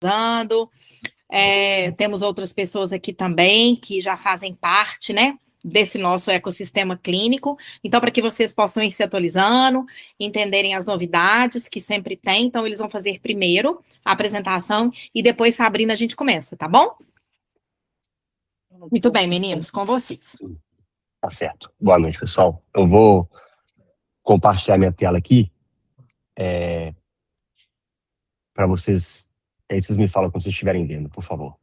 usando. Temos outras pessoas aqui também que já fazem parte, né, desse nosso ecossistema clínico. Então, para que vocês possam ir se atualizando, entenderem as novidades que sempre tem, então eles vão fazer primeiro a apresentação e depois, Sabrina, a gente começa, tá bom? Muito bem, meninos, com vocês. Tá certo. Boa noite, pessoal. Eu vou compartilhar minha tela aqui para vocês. Aí vocês me falam quando vocês estiverem vendo, por favor.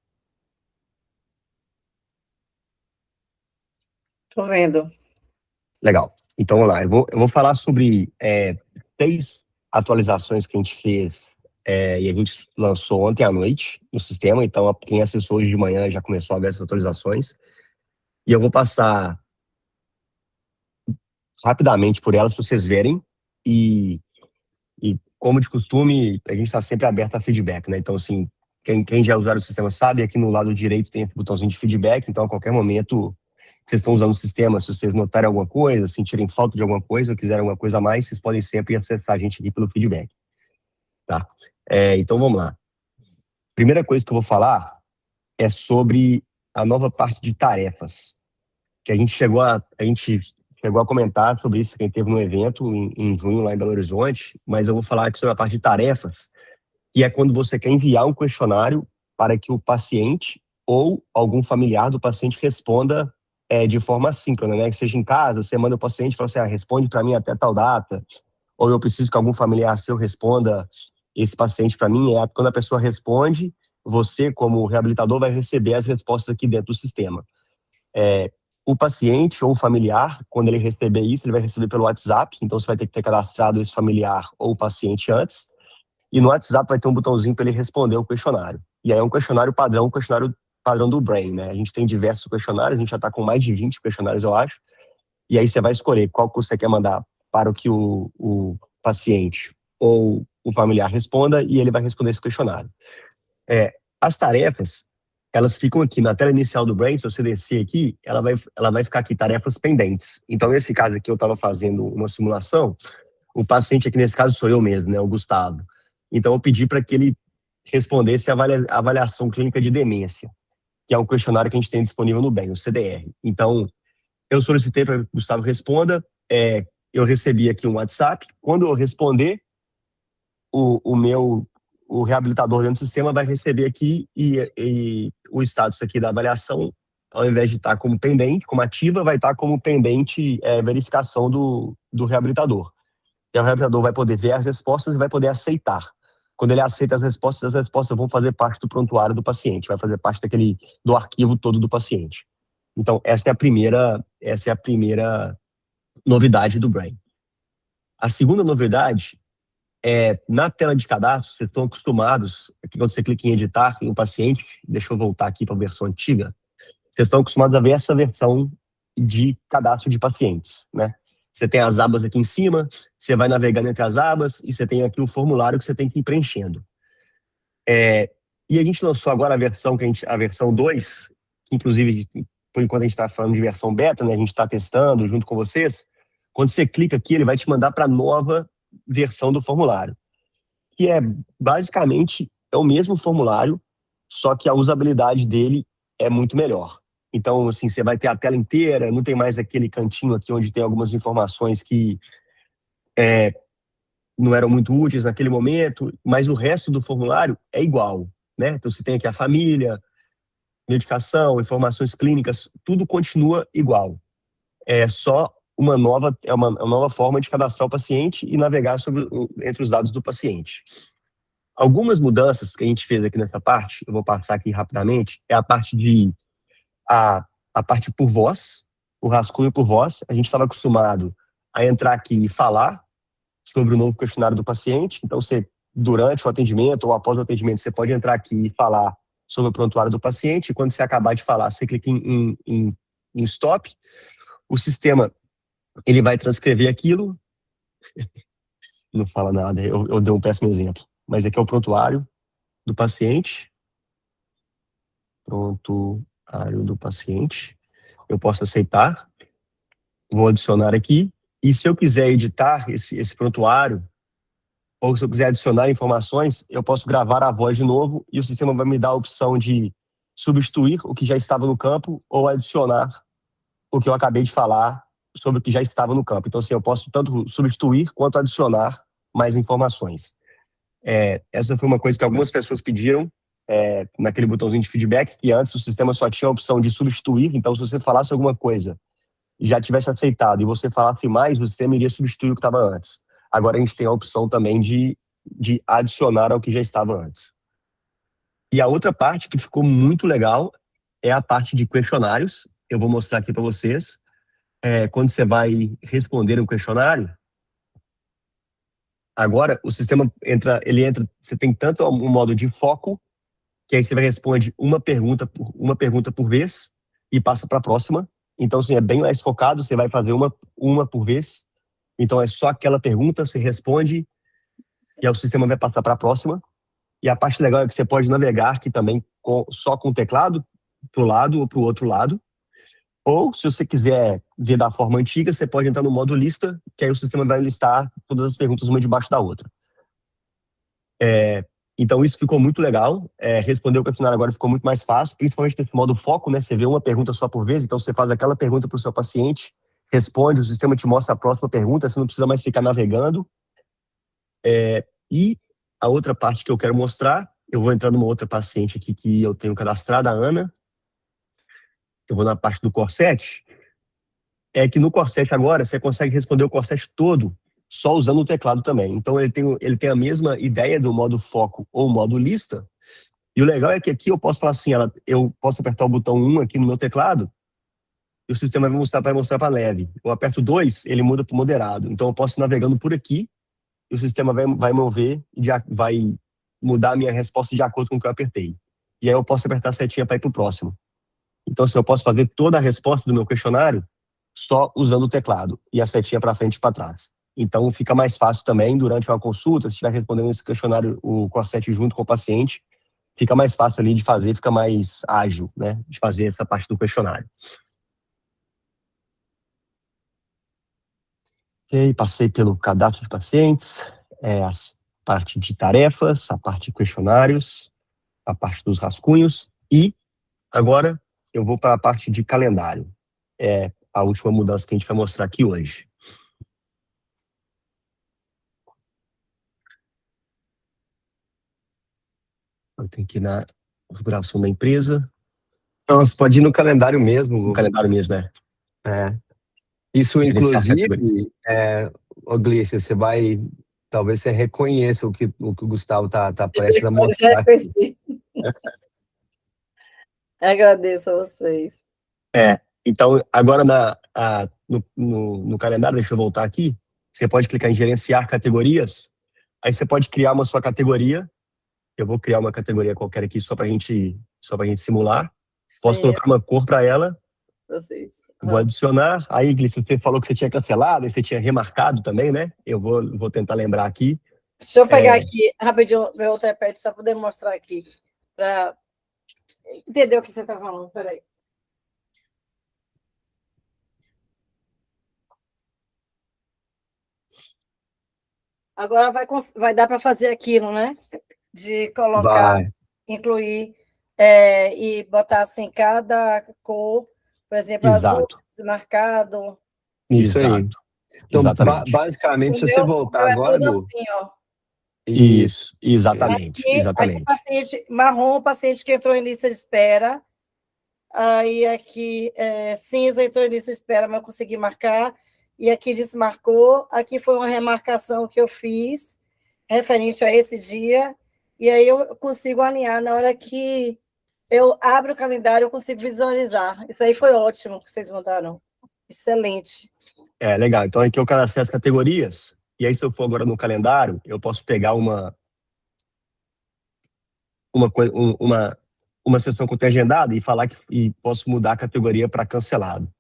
Tô vendo. Legal. Então, vamos lá. Eu vou falar sobre 6 atualizações que a gente fez e a gente lançou ontem à noite no sistema. Então, quem acessou hoje de manhã já começou a ver essas atualizações. E eu vou passar rapidamente por elas para vocês verem. E como de costume, a gente está sempre aberto a feedback, né? Então, assim, quem já usaram o sistema sabe, aqui no lado direito tem o botãozinho de feedback. Então, a qualquer momento que vocês estão usando o sistema, se vocês notarem alguma coisa, sentirem falta de alguma coisa, ou quiserem alguma coisa a mais, vocês podem sempre acessar a gente aqui pelo feedback. Tá? Então, vamos lá. Primeira coisa que eu vou falar é sobre a nova parte de tarefas, que a gente chegou a comentar sobre isso, quem teve no evento em junho, lá em Belo Horizonte, mas eu vou falar aqui sobre a parte de tarefas, que é quando você quer enviar um questionário para que o paciente ou algum familiar do paciente responda de forma assíncrona, né? Que seja em casa, você manda o paciente e fala assim, responde para mim até tal data, ou eu preciso que algum familiar seu responda esse paciente para mim. Quando a pessoa responde, você, como reabilitador, vai receber as respostas aqui dentro do sistema. O paciente ou o familiar, quando ele receber isso, ele vai receber pelo WhatsApp, então você vai ter que ter cadastrado esse familiar ou o paciente antes, e no WhatsApp vai ter um botãozinho para ele responder o questionário. E aí é um questionário padrão do Brain, né? A gente tem diversos questionários, a gente já está com mais de 20 questionários, eu acho, e aí você vai escolher qual que você quer mandar para o que o paciente ou o familiar responda, e ele vai responder esse questionário. As tarefas, elas ficam aqui na tela inicial do Brain. Se você descer aqui, ela vai ficar aqui, tarefas pendentes. Então, nesse caso aqui, eu estava fazendo uma simulação, o paciente aqui, nesse caso, sou eu mesmo, né, o Gustavo. Então, eu pedi para que ele respondesse a avaliação clínica de demência, que é um questionário que a gente tem disponível no Brain, o CDR. Então, eu solicitei para que o Gustavo responda, eu recebi aqui um WhatsApp. Quando eu responder, o reabilitador dentro do sistema vai receber aqui e o status aqui da avaliação, ao invés de estar como pendente, como ativa, vai estar como pendente verificação do reabilitador. E o reabilitador vai poder ver as respostas e vai poder aceitar. Quando ele aceita as respostas vão fazer parte do prontuário do paciente, vai fazer parte do arquivo todo do paciente. Então, essa é a primeira novidade do Brain. A segunda novidade na tela de cadastro, vocês estão acostumados, aqui quando você clica em editar em um paciente, deixa eu voltar aqui para a versão antiga, vocês estão acostumados a ver essa versão de cadastro de pacientes, né? Você tem as abas aqui em cima, você vai navegando entre as abas e você tem aqui o formulário que você tem que ir preenchendo. E a gente lançou agora a versão 2, que inclusive, por enquanto a gente está falando de versão beta, né? A gente está testando junto com vocês. Quando você clica aqui, ele vai te mandar para a nova versão do formulário, que basicamente o mesmo formulário, só que a usabilidade dele é muito melhor. Então, assim, você vai ter a tela inteira, não tem mais aquele cantinho aqui onde tem algumas informações que não eram muito úteis naquele momento, mas o resto do formulário é igual, né? Então, você tem aqui a família, medicação, informações clínicas, tudo continua igual. É só uma nova forma de cadastrar o paciente e navegar entre os dados do paciente. Algumas mudanças que a gente fez aqui nessa parte, eu vou passar aqui rapidamente, é a parte a parte por voz, o rascunho por voz. A gente estava acostumado a entrar aqui e falar sobre o novo questionário do paciente. Então, durante o atendimento ou após o atendimento, você pode entrar aqui e falar sobre o prontuário do paciente. E quando você acabar de falar, você clica em stop. O sistema ele vai transcrever aquilo. Não fala nada, eu dei um péssimo exemplo. Mas aqui é o prontuário do paciente. Prontuário do paciente. Eu posso aceitar. Vou adicionar aqui. E se eu quiser editar esse prontuário, ou se eu quiser adicionar informações, eu posso gravar a voz de novo e o sistema vai me dar a opção de substituir o que já estava no campo ou adicionar o que eu acabei de falar sobre o que já estava no campo. Então, assim, eu posso tanto substituir quanto adicionar mais informações. Essa foi uma coisa que algumas pessoas pediram naquele botãozinho de feedback, que antes o sistema só tinha a opção de substituir. Então, se você falasse alguma coisa e já tivesse aceitado e você falasse mais, o sistema iria substituir o que estava antes. Agora a gente tem a opção também de adicionar ao que já estava antes. E a outra parte que ficou muito legal é a parte de questionários. Eu vou mostrar aqui para vocês. Quando você vai responder um questionário, agora o sistema entra, você tem tanto um modo de foco, que aí você responde uma pergunta por vez e passa para a próxima. Então, assim, é bem mais focado, você vai fazer uma por vez. Então, é só aquela pergunta, você responde e aí o sistema vai passar para a próxima. E a parte legal é que você pode navegar aqui também só com o teclado para o lado ou para o outro lado. Ou, se você quiser ver da forma antiga, você pode entrar no modo lista, que aí o sistema vai listar todas as perguntas uma debaixo da outra. Então, isso ficou muito legal. Responder o questionário agora ficou muito mais fácil, principalmente nesse modo foco, né? Você vê uma pergunta só por vez, então você faz aquela pergunta para o seu paciente, responde, o sistema te mostra a próxima pergunta, você não precisa mais ficar navegando. E a outra parte que eu quero mostrar, eu vou entrar numa outra paciente aqui que eu tenho cadastrada, a Ana. Eu vou na parte do Corset. É que no Corset agora, você consegue responder o Corset todo só usando o teclado também. Então, ele tem a mesma ideia do modo foco ou modo lista. E o legal é que aqui eu posso falar assim, eu posso apertar o botão 1 aqui no meu teclado e o sistema vai mostrar para leve. Eu aperto 2, ele muda para moderado. Então, eu posso ir navegando por aqui e o sistema vai mover, vai mudar a minha resposta de acordo com o que eu apertei. E aí eu posso apertar a setinha para ir para o próximo. Então, assim, eu posso fazer toda a resposta do meu questionário só usando o teclado e a setinha para frente e para trás. Então, fica mais fácil também durante uma consulta, se estiver respondendo esse questionário, o Corset junto com o paciente, fica mais fácil ali de fazer, fica mais ágil, né, de fazer essa parte do questionário. Ok, passei pelo cadastro de pacientes, a parte de tarefas, a parte de questionários, a parte dos rascunhos e agora eu vou para a parte de calendário. A última mudança que a gente vai mostrar aqui hoje. Eu tenho que ir na configuração da empresa. Não, você pode ir no calendário mesmo. No calendário mesmo, Isso, inclusive, Gleice, talvez você reconheça o que o Gustavo está prestes a mostrar. Agradeço a vocês. Então, agora no calendário, deixa eu voltar aqui, você pode clicar em gerenciar categorias, aí você pode criar uma sua categoria. Eu vou criar uma categoria qualquer aqui só para a gente simular. Posso colocar uma cor para ela. Vou adicionar. Aí, Gleice, você falou que você tinha cancelado, e você tinha remarcado também, né? Eu vou tentar lembrar aqui. Deixa eu pegar aqui rapidinho meu outro iPad só para poder mostrar aqui, para entender o que você está falando. Peraí. Agora vai dar para fazer aquilo, né? De colocar, incluir e botar assim cada cor, por exemplo, azul, marcado. Isso aí. Então, exatamente. Basicamente, se você voltar agora... tudo assim, ó. Isso, exatamente. Aqui, paciente marrom, paciente que entrou em lista de espera. Aí aqui cinza entrou em lista de espera, mas eu consegui marcar. E aqui desmarcou. Aqui foi uma remarcação que eu fiz referente a esse dia. E aí eu consigo alinhar. Na hora que eu abro o calendário, eu consigo visualizar. Isso aí foi ótimo que vocês mandaram. Excelente. Legal. Então, aqui eu cadastrei as categorias. E aí, se eu for agora no calendário, eu posso pegar uma sessão que eu tenho agendada e falar e posso mudar a categoria para cancelado.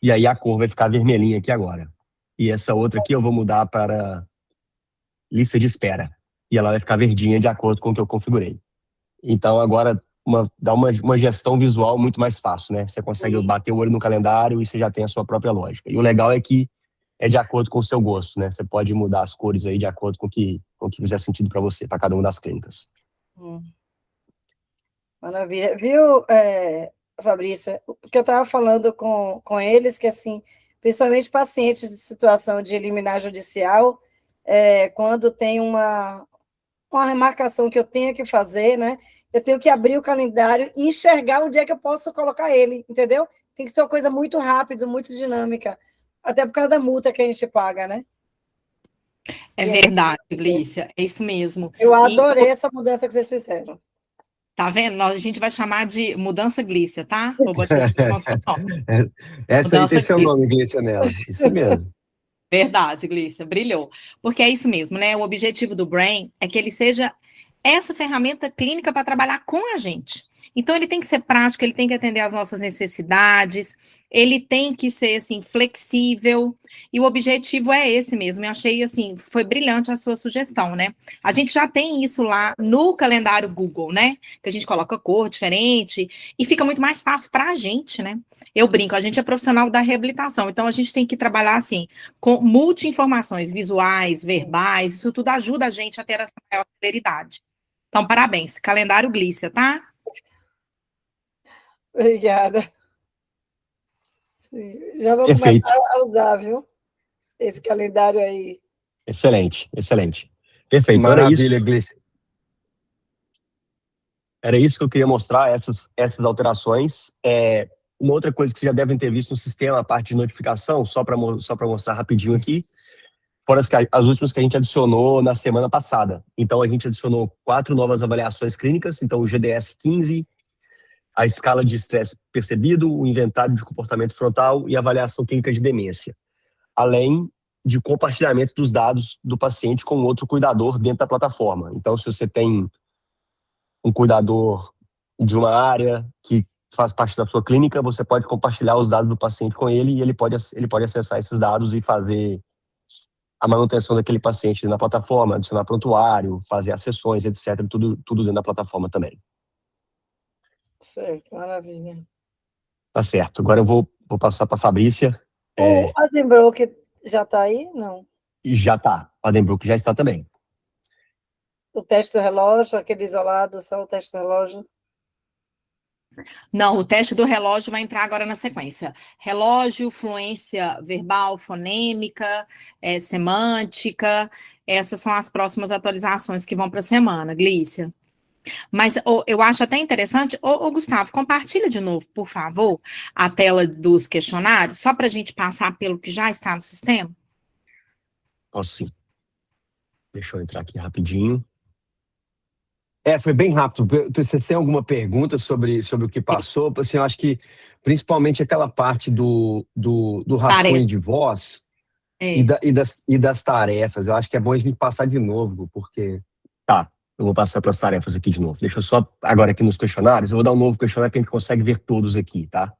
E aí a cor vai ficar vermelhinha aqui agora. E essa outra aqui eu vou mudar para lista de espera. E ela vai ficar verdinha de acordo com o que eu configurei. Então agora dá uma gestão visual muito mais fácil, né? Você consegue bater o olho no calendário e você já tem a sua própria lógica. E o legal é que é de acordo com o seu gosto, né? Você pode mudar as cores aí de acordo com o que fizer sentido para você, para cada uma das clínicas. Maravilha. Viu, Fabrícia, o que eu estava falando com eles, que assim, principalmente pacientes de situação de liminar judicial, quando tem uma remarcação que eu tenho que fazer, né? Eu tenho que abrir o calendário e enxergar onde é que eu posso colocar ele, entendeu? Tem que ser uma coisa muito rápida, muito dinâmica, até por causa da multa que a gente paga, né? É verdade, Glícia, é isso mesmo. Eu adorei essa mudança que vocês fizeram. Tá vendo? A gente vai chamar de mudança Glícia, tá? Vou batizar com o seu nome. Essa aí Mudança tem seu Glícia. nome, Glícia, nela. Isso mesmo. Verdade, Glícia, brilhou. Porque é isso mesmo, né? O objetivo do Brain é que ele seja essa ferramenta clínica para trabalhar com a gente. Então, ele tem que ser prático, ele tem que atender às nossas necessidades, ele tem que ser, assim, flexível, e o objetivo é esse mesmo. Eu achei, assim, foi brilhante a sua sugestão, né? A gente já tem isso lá no calendário Google, né? Que a gente coloca cor diferente, e fica muito mais fácil para a gente, né? Eu brinco, a gente é profissional da reabilitação, então a gente tem que trabalhar, assim, com multi-informações visuais, verbais, isso tudo ajuda a gente a ter essa maior celeridade. Então, parabéns. Calendário Glícia, tá? Obrigada. Sim, já vou Perfeito. começar a usar, viu? Esse calendário aí. Excelente, excelente. Perfeito. Maravilha, Glícia. Era isso que eu queria mostrar, essas alterações. Uma outra coisa que vocês já devem ter visto no sistema, a parte de notificação, só para mostrar rapidinho aqui, foram as últimas que a gente adicionou na semana passada. Então, a gente adicionou 4 novas avaliações clínicas, então o GDS-15, a escala de estresse percebido, o inventário de comportamento frontal e a avaliação clínica de demência, além de compartilhamento dos dados do paciente com outro cuidador dentro da plataforma. Então, se você tem um cuidador de uma área que faz parte da sua clínica, você pode compartilhar os dados do paciente com ele e ele pode acessar esses dados e fazer a manutenção daquele paciente na plataforma, adicionar prontuário, fazer as sessões, etc. Tudo dentro da plataforma também. Certo, maravilha. Tá certo. Agora eu vou passar para a Fabrícia. O Azenbrook já está aí? Não. Já está. O Adenbrook já está também. O teste do relógio, aquele isolado, só o teste do relógio? Não, o teste do relógio vai entrar agora na sequência. Relógio, fluência verbal, fonêmica, semântica, essas são as próximas atualizações que vão para a semana, Glícia. Mas eu acho até interessante, Gustavo, compartilha de novo, por favor, a tela dos questionários, só para a gente passar pelo que já está no sistema. Posso sim. Deixa eu entrar aqui rapidinho. Foi bem rápido. Você tem alguma pergunta sobre o que passou? Assim, eu acho que, principalmente aquela parte do rascunho de voz e das tarefas. Eu acho que é bom a gente passar de novo, porque... Tá, eu vou passar para as tarefas aqui de novo. Deixa eu só, agora aqui nos questionários, eu vou dar um novo questionário que a gente consegue ver todos aqui, tá?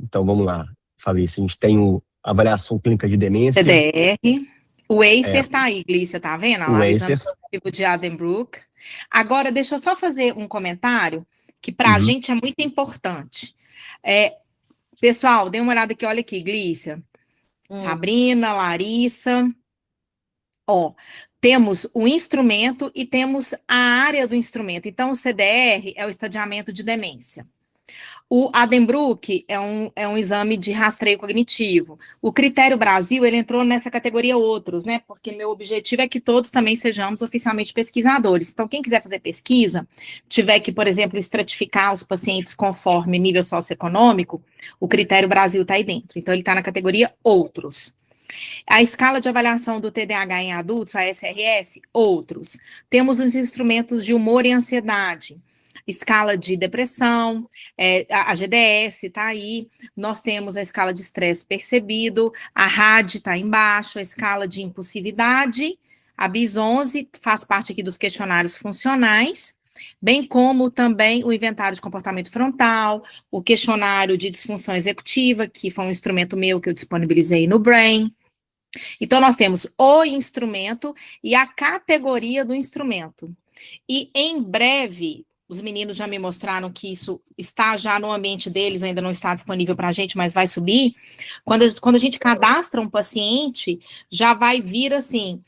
Então, vamos lá, Fabrício. A gente tem a avaliação clínica de demência. CDR. O Acer tá aí, Glícia, tá vendo? O Acer. O de Adenbrook. Agora, deixa eu só fazer um comentário que para a gente é muito importante. Pessoal, dê uma olhada aqui, olha aqui, Glícia. Sabrina, Larissa. Temos o instrumento e temos a área do instrumento. Então, o CDR é o estadiamento de demência. O Adenbrook é um exame de rastreio cognitivo. O Critério Brasil, ele entrou nessa categoria outros, né? Porque meu objetivo é que todos também sejamos oficialmente pesquisadores. Então, quem quiser fazer pesquisa, tiver que, por exemplo, estratificar os pacientes conforme nível socioeconômico, o Critério Brasil está aí dentro. Então, ele está na categoria outros. A escala de avaliação do TDAH em adultos, a SRS, outros. Temos os instrumentos de humor e ansiedade. Escala de depressão, a GDS está aí, nós temos a escala de estresse percebido, a RAD está embaixo, a escala de impulsividade, a BIS-11 faz parte aqui dos questionários funcionais, bem como também o inventário de comportamento frontal, o questionário de disfunção executiva, que foi um instrumento meu que eu disponibilizei no Brain. Então, nós temos o instrumento e a categoria do instrumento. E, em breve, Os meninos já me mostraram que isso está já no ambiente deles, ainda não está disponível para a gente, mas vai subir. Quando a gente cadastra um paciente, já vai vir assim,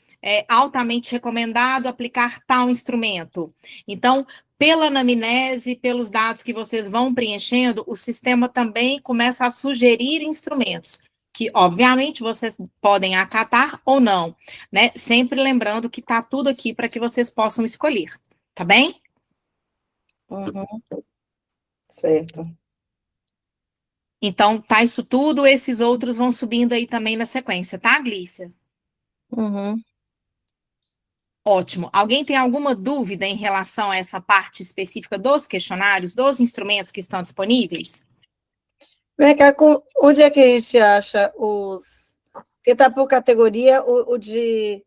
altamente recomendado aplicar tal instrumento. Então, pela anamnese, pelos dados que vocês vão preenchendo, o sistema também começa a sugerir instrumentos, que, obviamente, vocês podem acatar ou não, né? Sempre lembrando que está tudo aqui para que vocês possam escolher, tá bem? Uhum. Certo. Então, tá isso tudo, esses outros vão subindo aí também na sequência, tá, Glícia? Uhum. Ótimo. Alguém tem alguma dúvida em relação a essa parte específica dos questionários, dos instrumentos que estão disponíveis? Vem cá, onde é que a gente acha os... Porque está por categoria, o de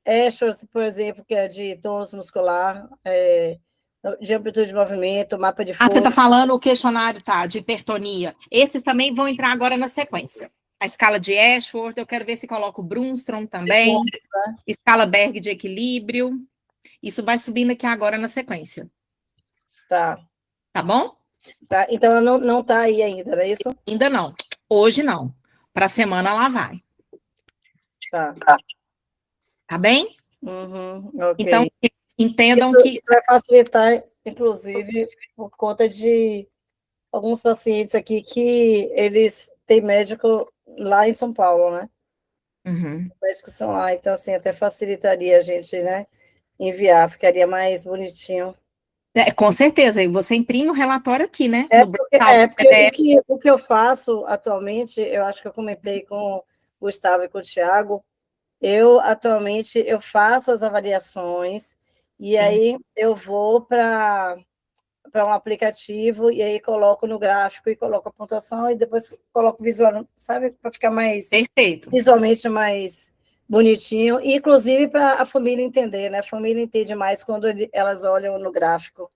Ashworth, por exemplo, que é de tônus muscular, de amplitude de movimento, mapa de Ah, você está força. falando o questionário, tá, de hipertonia. Esses também vão entrar agora na sequência. A escala de Ashworth, eu quero ver se coloco o Brunstrom também. Né? Escala Berg de equilíbrio. Isso vai subindo aqui agora na sequência. Tá. Tá bom? Tá. Então, ela não está aí ainda, não é isso? Ainda não. Hoje não. Para a semana ela vai. Tá. Tá bem? Uhum, ok. Então, entendam Isso vai facilitar, inclusive, por conta de alguns pacientes aqui que eles têm médico lá em São Paulo, né? Uhum. Os médicos são lá, então, assim, até facilitaria a gente, né, enviar, ficaria mais bonitinho. Com certeza, e você imprime o relatório aqui, né? Porque o que eu faço atualmente, eu acho que eu comentei com o Gustavo e com o Thiago, eu atualmente eu faço as avaliações e aí eu vou para um aplicativo e aí coloco no gráfico e coloco a pontuação e depois coloco visual, sabe, para ficar mais Perfeito. Visualmente mais bonitinho, e inclusive para a família entender, né? A família entende mais quando elas olham no gráfico.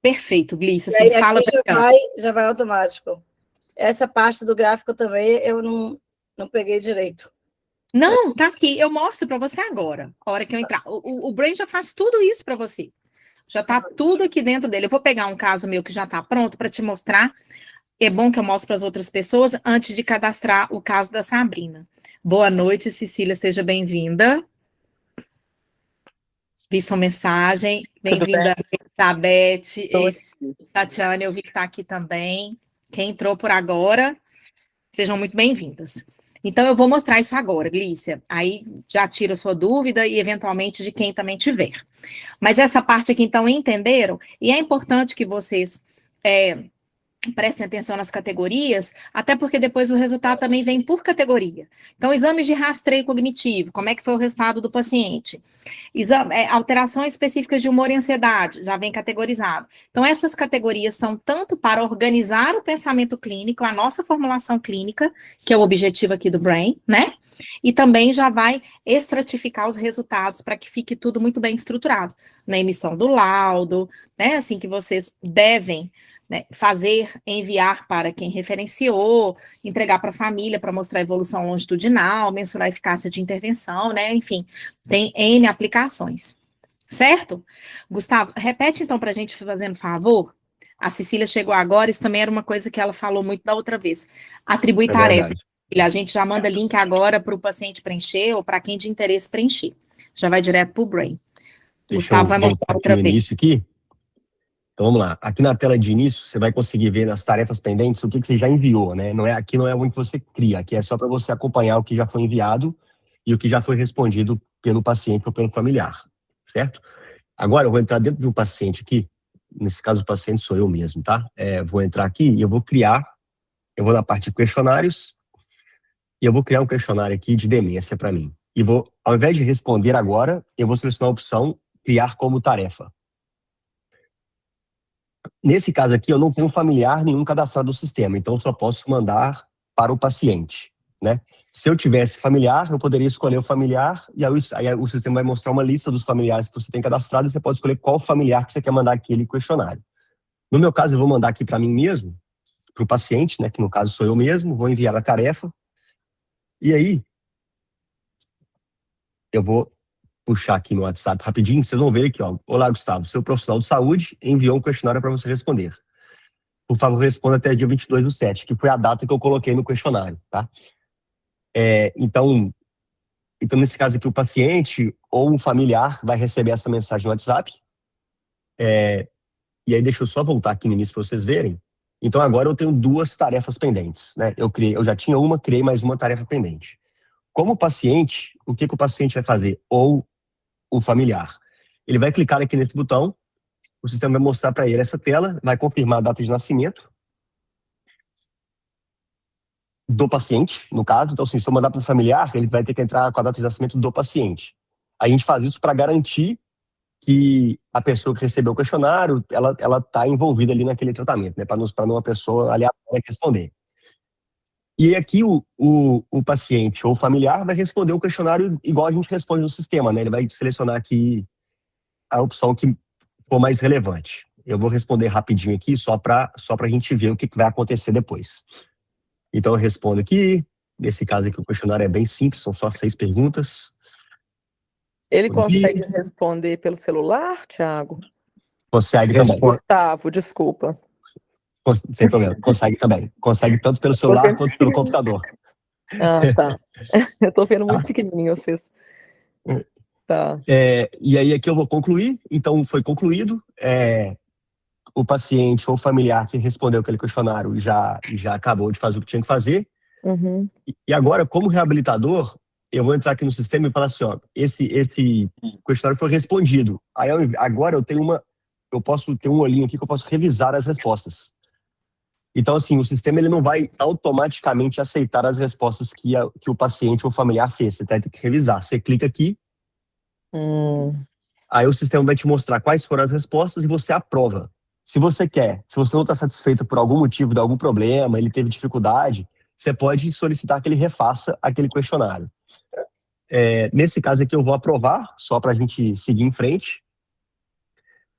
Perfeito, Glícia. E aí Assim, fala já vai automático. Essa parte do gráfico também eu não peguei direito. Não, tá aqui. Eu mostro para você agora, a hora que eu entrar. O Brain já faz tudo isso para você. Já tá tudo aqui dentro dele. Eu vou pegar um caso meu que já tá pronto para te mostrar. É bom que eu mostre para as outras pessoas antes de cadastrar o caso da Sabrina. Boa noite, Cecília, seja bem-vinda. Vi sua mensagem. Bem-vinda, Elizabeth. Tatiana, eu vi que está aqui também. Quem entrou por agora, sejam muito bem-vindas. Então, eu vou mostrar isso agora, Glícia. Aí já tira a sua dúvida e, eventualmente, de quem também tiver. Mas essa parte aqui, então, entenderam? E é importante que vocês prestem atenção nas categorias, até porque depois o resultado também vem por categoria. Então, exames de rastreio cognitivo, como é que foi o resultado do paciente? Alterações específicas de humor e ansiedade, já vem categorizado. Então, essas categorias são tanto para organizar o pensamento clínico, a nossa formulação clínica, que é o objetivo aqui do Brain, né? E também já vai estratificar os resultados para que fique tudo muito bem estruturado na emissão do laudo, né? Assim que vocês devem, né, fazer, enviar para quem referenciou, entregar para a família para mostrar a evolução longitudinal, mensurar a eficácia de intervenção, né? Enfim, tem N aplicações, certo? Gustavo, repete então para a gente, fazendo favor. A Cecília chegou agora, isso também era uma coisa que ela falou muito da outra vez. Atribuir tarefa. A gente já manda link agora para o paciente preencher ou para quem de interesse preencher. Já vai direto para o Brain. Gustavo vai mostrar outra vez. Início aqui. Então, vamos lá. Aqui na tela de início, você vai conseguir ver nas tarefas pendentes o que você já enviou, né? Aqui não é o que você cria, aqui é só para você acompanhar o que já foi enviado e o que já foi respondido pelo paciente ou pelo familiar, certo? Agora, eu vou entrar dentro de um paciente aqui, nesse caso o paciente sou eu mesmo, tá? Vou entrar aqui e eu vou na parte de questionários, e eu vou criar um questionário aqui de demência para mim. E ao invés de responder agora, eu vou selecionar a opção criar como tarefa. Nesse caso aqui, eu não tenho familiar nenhum cadastrado no sistema, então eu só posso mandar para o paciente, né? Se eu tivesse familiar, eu poderia escolher o familiar, e aí o sistema vai mostrar uma lista dos familiares que você tem cadastrado, e você pode escolher qual familiar que você quer mandar aquele questionário. No meu caso, eu vou mandar aqui para mim mesmo, para o paciente, né, que no caso sou eu mesmo, vou enviar a tarefa, e aí eu vou puxar aqui no WhatsApp rapidinho, vocês vão ver aqui, ó. Olá, Gustavo, seu profissional de saúde enviou um questionário para você responder. Por favor, responda até dia 22/7, que foi a data que eu coloquei no questionário, tá? Então, nesse caso aqui, o paciente ou um familiar vai receber essa mensagem no WhatsApp. E aí, deixa eu só voltar aqui no início para vocês verem. Então, agora eu tenho 2 tarefas pendentes, né? Eu já tinha uma, criei mais uma tarefa pendente. Como paciente, o que o paciente vai fazer? Ou o familiar? Ele vai clicar aqui nesse botão, o sistema vai mostrar para ele essa tela, vai confirmar a data de nascimento do paciente, no caso. Então, assim, se eu mandar para o familiar, ele vai ter que entrar com a data de nascimento do paciente. A gente faz isso para garantir que a pessoa que recebeu o questionário, ela está envolvida ali naquele tratamento, né? Para não uma pessoa aleatória responder. E aqui o paciente ou o familiar vai responder o questionário igual a gente responde no sistema, né? Ele vai selecionar aqui a opção que for mais relevante. Eu vou responder rapidinho aqui, só para a gente ver o que vai acontecer depois. Então, eu respondo aqui. Nesse caso aqui, o questionário é bem simples, são só 6 perguntas. Ele consegue responder pelo celular, Thiago? Consegue também. Gustavo, desculpa. Sem problema, consegue também. Consegue tanto pelo celular quanto pelo computador. Ah, tá. Eu tô vendo muito pequenininho vocês. Tá. E aí aqui eu vou concluir. Então, foi concluído. O paciente ou o familiar que respondeu aquele questionário já acabou de fazer o que tinha que fazer. Uhum. E agora, como reabilitador, eu vou entrar aqui no sistema e falar assim, ó, esse questionário foi respondido. Aí agora eu posso ter um olhinho aqui que eu posso revisar as respostas. Então, assim, o sistema ele não vai automaticamente aceitar as respostas que o paciente ou familiar fez. Você vai ter que revisar. Você clica aqui, aí o sistema vai te mostrar quais foram as respostas e você aprova. Se você não está satisfeito por algum motivo, de algum problema, ele teve dificuldade, você pode solicitar que ele refaça aquele questionário. Nesse caso aqui eu vou aprovar, só para a gente seguir em frente.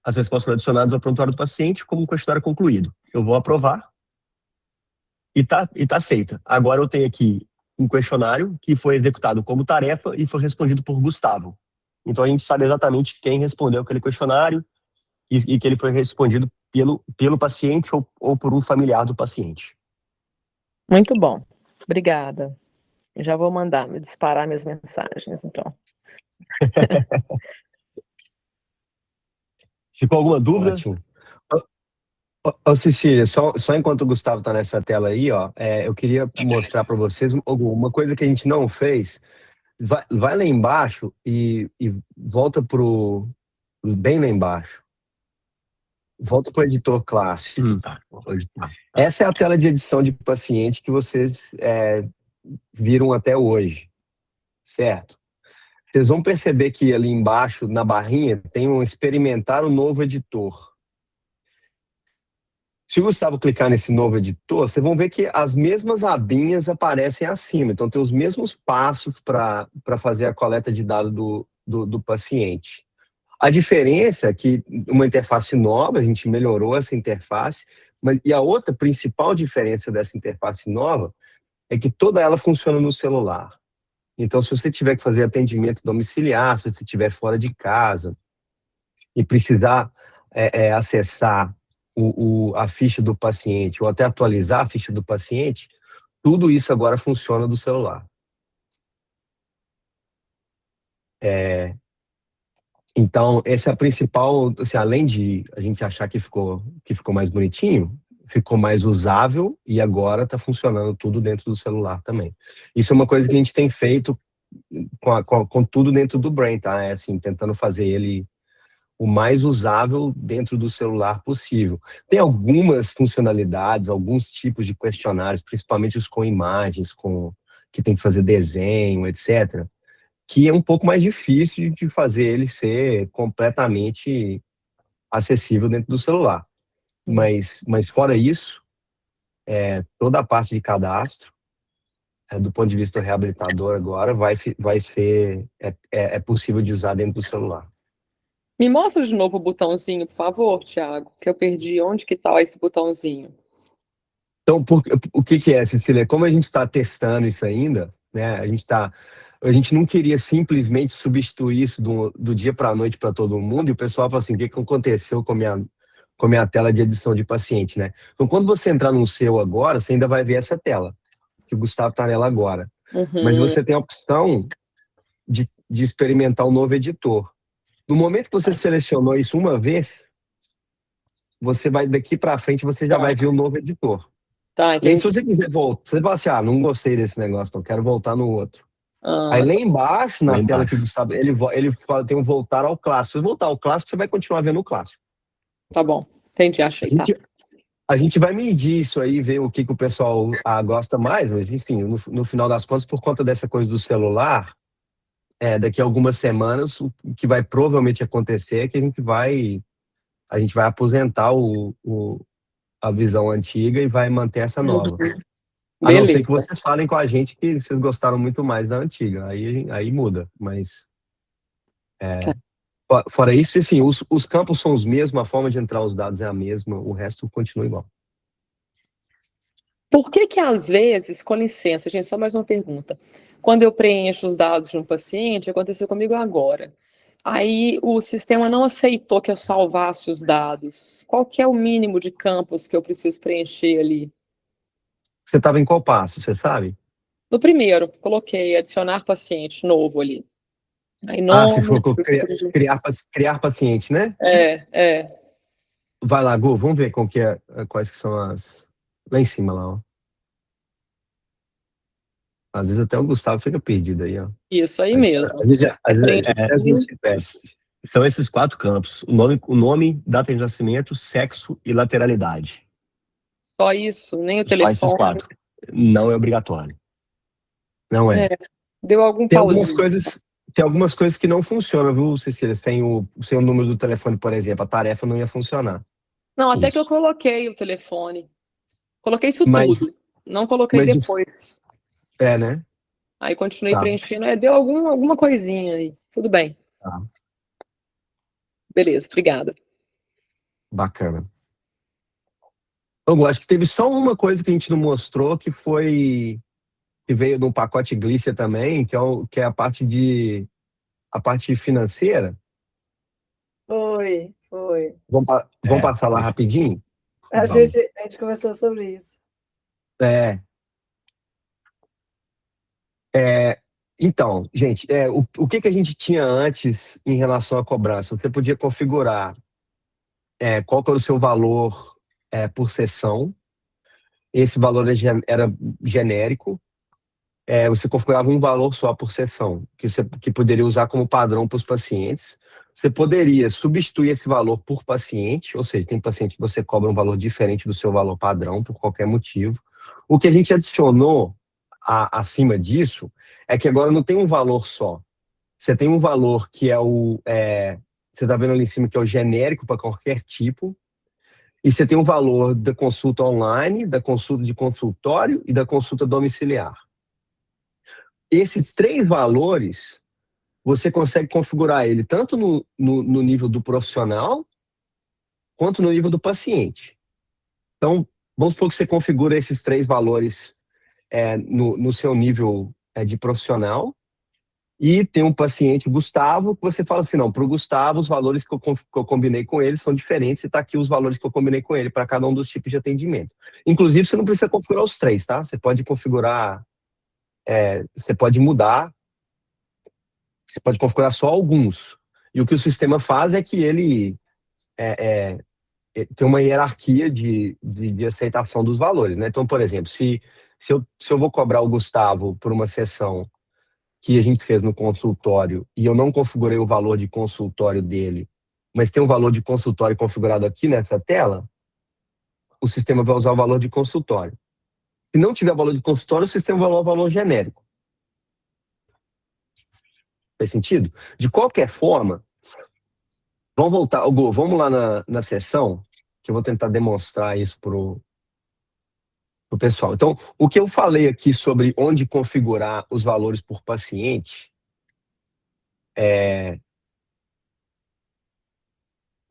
As respostas foram adicionadas ao prontuário do paciente como um questionário concluído. Eu vou aprovar e tá feita. Agora eu tenho aqui um questionário que foi executado como tarefa e foi respondido por Gustavo. Então a gente sabe exatamente quem respondeu aquele questionário e que ele foi respondido pelo paciente ou por um familiar do paciente. Muito bom. Obrigada. Já vou disparar minhas mensagens, então. Ficou alguma dúvida? Ótimo. Cecília, só enquanto o Gustavo está nessa tela aí, ó, eu queria mostrar para vocês uma coisa que a gente não fez. Vai lá embaixo e volta bem lá embaixo. Volta para o editor clássico. Tá. Essa é a tela de edição de paciente que vocês viram até hoje, certo? Vocês vão perceber que ali embaixo, na barrinha, tem um experimentar o novo editor. Se o Gustavo clicar nesse novo editor, vocês vão ver que as mesmas abinhas aparecem acima. Então, tem os mesmos passos para fazer a coleta de dados do paciente. A diferença é que uma interface nova, a gente melhorou essa interface, e a outra principal diferença dessa interface nova é que toda ela funciona no celular. Então, se você tiver que fazer atendimento domiciliar, se você estiver fora de casa e precisar acessar a ficha do paciente ou até atualizar a ficha do paciente, tudo isso agora funciona do celular. Então, essa é a principal, assim, além de a gente achar que ficou mais bonitinho, ficou mais usável e agora está funcionando tudo dentro do celular também. Isso é uma coisa que a gente tem feito com tudo dentro do Brain, tá? Assim, tentando fazer ele o mais usável dentro do celular possível. Tem algumas funcionalidades, alguns tipos de questionários, principalmente os com imagens, que tem que fazer desenho, etc., que é um pouco mais difícil de fazer ele ser completamente acessível dentro do celular. Mas fora isso, toda a parte de cadastro, do ponto de vista do reabilitador agora, vai ser possível de usar dentro do celular. Me mostra de novo o botãozinho, por favor, Thiago, que eu perdi. Onde que está esse botãozinho? Então, o que é, Cecília? Como a gente está testando isso ainda, né? A gente está... a gente não queria simplesmente substituir isso do dia para a noite para todo mundo, e o pessoal fala assim, o que aconteceu com a minha tela de edição de paciente, né? Então, quando você entrar no seu agora, você ainda vai ver essa tela, que o Gustavo está nela agora. Mas você tem a opção de experimentar um novo editor. No momento que você selecionou isso uma vez, você vai daqui para frente, você já vai ver o novo editor. Tá, e aí, se você quiser voltar, você fala assim, não gostei desse negócio, não quero voltar no outro. Aí lá embaixo, na tela que o Gustavo, ele tem um voltar ao clássico. Se voltar ao clássico, você vai continuar vendo o clássico. Tá bom, entendi, achei, A gente vai medir isso aí, ver o que o pessoal gosta mais, mas enfim, no final das contas, por conta dessa coisa do celular, daqui a algumas semanas, o que vai provavelmente acontecer é que a gente vai aposentar a visão antiga e vai manter essa nova. A não ser que vocês falem com a gente que vocês gostaram muito mais da antiga, aí muda, mas fora isso, assim, os campos são os mesmos, a forma de entrar os dados é a mesma, o resto continua igual. Por que às vezes, com licença, gente, só mais uma pergunta. Quando eu preencho os dados de um paciente, aconteceu comigo agora. Aí o sistema não aceitou que eu salvasse os dados. Qual que é o mínimo de campos que eu preciso preencher ali? Você estava em qual passo, você sabe? No primeiro, coloquei adicionar paciente novo ali. Aí você colocou criar paciente, né? Vai lá, Gu, vamos ver quais que são as... Lá em cima, lá, ó. Às vezes até o Gustavo fica perdido aí, ó. Isso aí mesmo. Às vezes são esses 4 campos. O nome, data de nascimento, sexo e lateralidade. Só isso? Nem o telefone? Só esses 4. Não é obrigatório. Não é. Deu algum pauzinho. Tem algumas coisas que não funcionam, viu, Cecília? Tem o seu número do telefone, por exemplo, a tarefa não ia funcionar. Não, até que eu coloquei o telefone. Coloquei isso tudo. Não coloquei depois. Né? Aí continuei preenchendo. Deu alguma coisinha aí. Tudo bem. Tá. Beleza, obrigada. Bacana. Eu acho que teve só uma coisa que a gente não mostrou, que veio no pacote Glícia também, que é a parte financeira. Foi. Vamos passar lá rapidinho? A gente conversou sobre isso. Então, gente, o que a gente tinha antes em relação à cobrança? Você podia configurar qual que era o seu valor por sessão. Esse valor era genérico. Você configurava um valor só por sessão, que poderia usar como padrão para os pacientes. Você poderia substituir esse valor por paciente, ou seja, tem paciente que você cobra um valor diferente do seu valor padrão, por qualquer motivo. O que a gente adicionou acima disso é que agora não tem um valor só. Você tem um valor que você está vendo ali em cima, que é o genérico para qualquer tipo, e você tem um valor da consulta online, da consulta de consultório e da consulta domiciliar. Esses 3 valores, você consegue configurar ele tanto no nível do profissional, quanto no nível do paciente. Então, vamos supor que você configura esses 3 valores no seu nível de profissional, e tem um paciente, Gustavo, que você fala assim, não, para o Gustavo, os valores que eu combinei com ele são diferentes, e está aqui os valores que eu combinei com ele para cada um dos tipos de atendimento. Inclusive, você não precisa configurar os 3, tá? Você pode configurar, você pode mudar, você pode configurar só alguns. E o que o sistema faz é que ele tem uma hierarquia de aceitação dos valores, né? Então, por exemplo, se eu vou cobrar o Gustavo por uma sessão que a gente fez no consultório e eu não configurei o valor de consultório dele, mas tem um valor de consultório configurado aqui nessa tela, o sistema vai usar o valor de consultório. Se não tiver valor de consultório, o sistema vai usar o valor genérico. Faz sentido? De qualquer forma, vamos voltar, Hugo, vamos lá na sessão, que eu vou tentar demonstrar isso pro pessoal. Então, o que eu falei aqui sobre onde configurar os valores por paciente,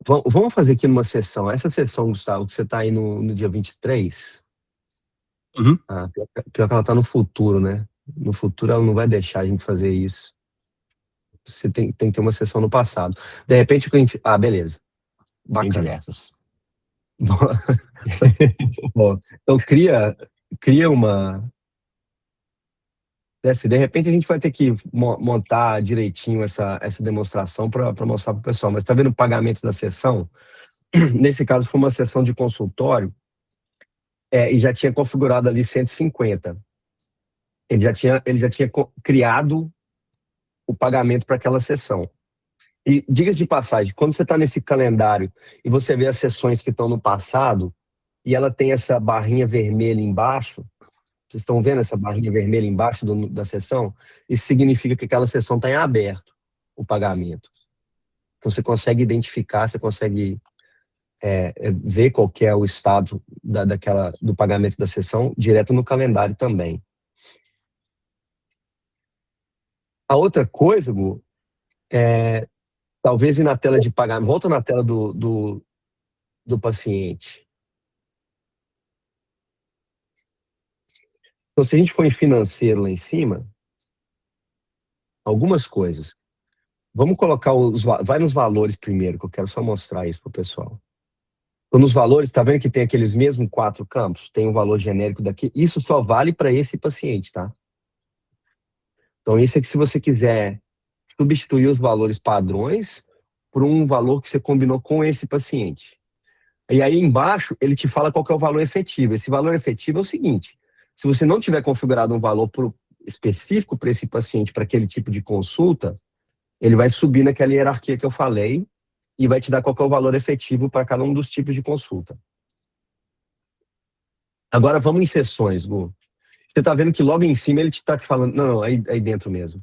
vamos fazer aqui numa sessão. Essa sessão, Gustavo, que você está aí no dia 23, pior que ela está no futuro, né? No futuro ela não vai deixar a gente fazer isso. Você tem que ter uma sessão no passado. De repente, beleza. Bem Bacana. diversas. Bom, então cria uma... De repente a gente vai ter que montar direitinho essa demonstração para mostrar para o pessoal. Mas está vendo o pagamento da sessão? Nesse caso foi uma sessão de consultório e já tinha configurado ali 150. Ele já tinha criado o pagamento para aquela sessão. E diga-se de passagem, quando você está nesse calendário e você vê as sessões que estão no passado e ela tem essa barrinha vermelha embaixo, vocês estão vendo essa barrinha vermelha embaixo da sessão? Isso significa que aquela sessão está em aberto, o pagamento. Então você consegue identificar, você consegue ver qual que é o estado do pagamento da sessão direto no calendário também. A outra coisa, Gu, talvez ir na tela de pagamento. Volta na tela do paciente. Então, se a gente for em financeiro lá em cima, algumas coisas. Vamos colocar vai nos valores primeiro, que eu quero só mostrar isso para o pessoal. Então, nos valores, está vendo que tem aqueles mesmos 4 campos? Tem um valor genérico daqui. Isso só vale para esse paciente, tá? Então, esse aqui, se você quiser substituir os valores padrões por um valor que você combinou com esse paciente. E aí, embaixo, ele te fala qual que é o valor efetivo. Esse valor efetivo é o seguinte: se você não tiver configurado um valor específico para esse paciente, para aquele tipo de consulta, ele vai subir naquela hierarquia que eu falei e vai te dar qual que é o valor efetivo para cada um dos tipos de consulta. Agora, vamos em sessões, Gu. Você está vendo que logo em cima ele está te falando... Não, aí dentro mesmo.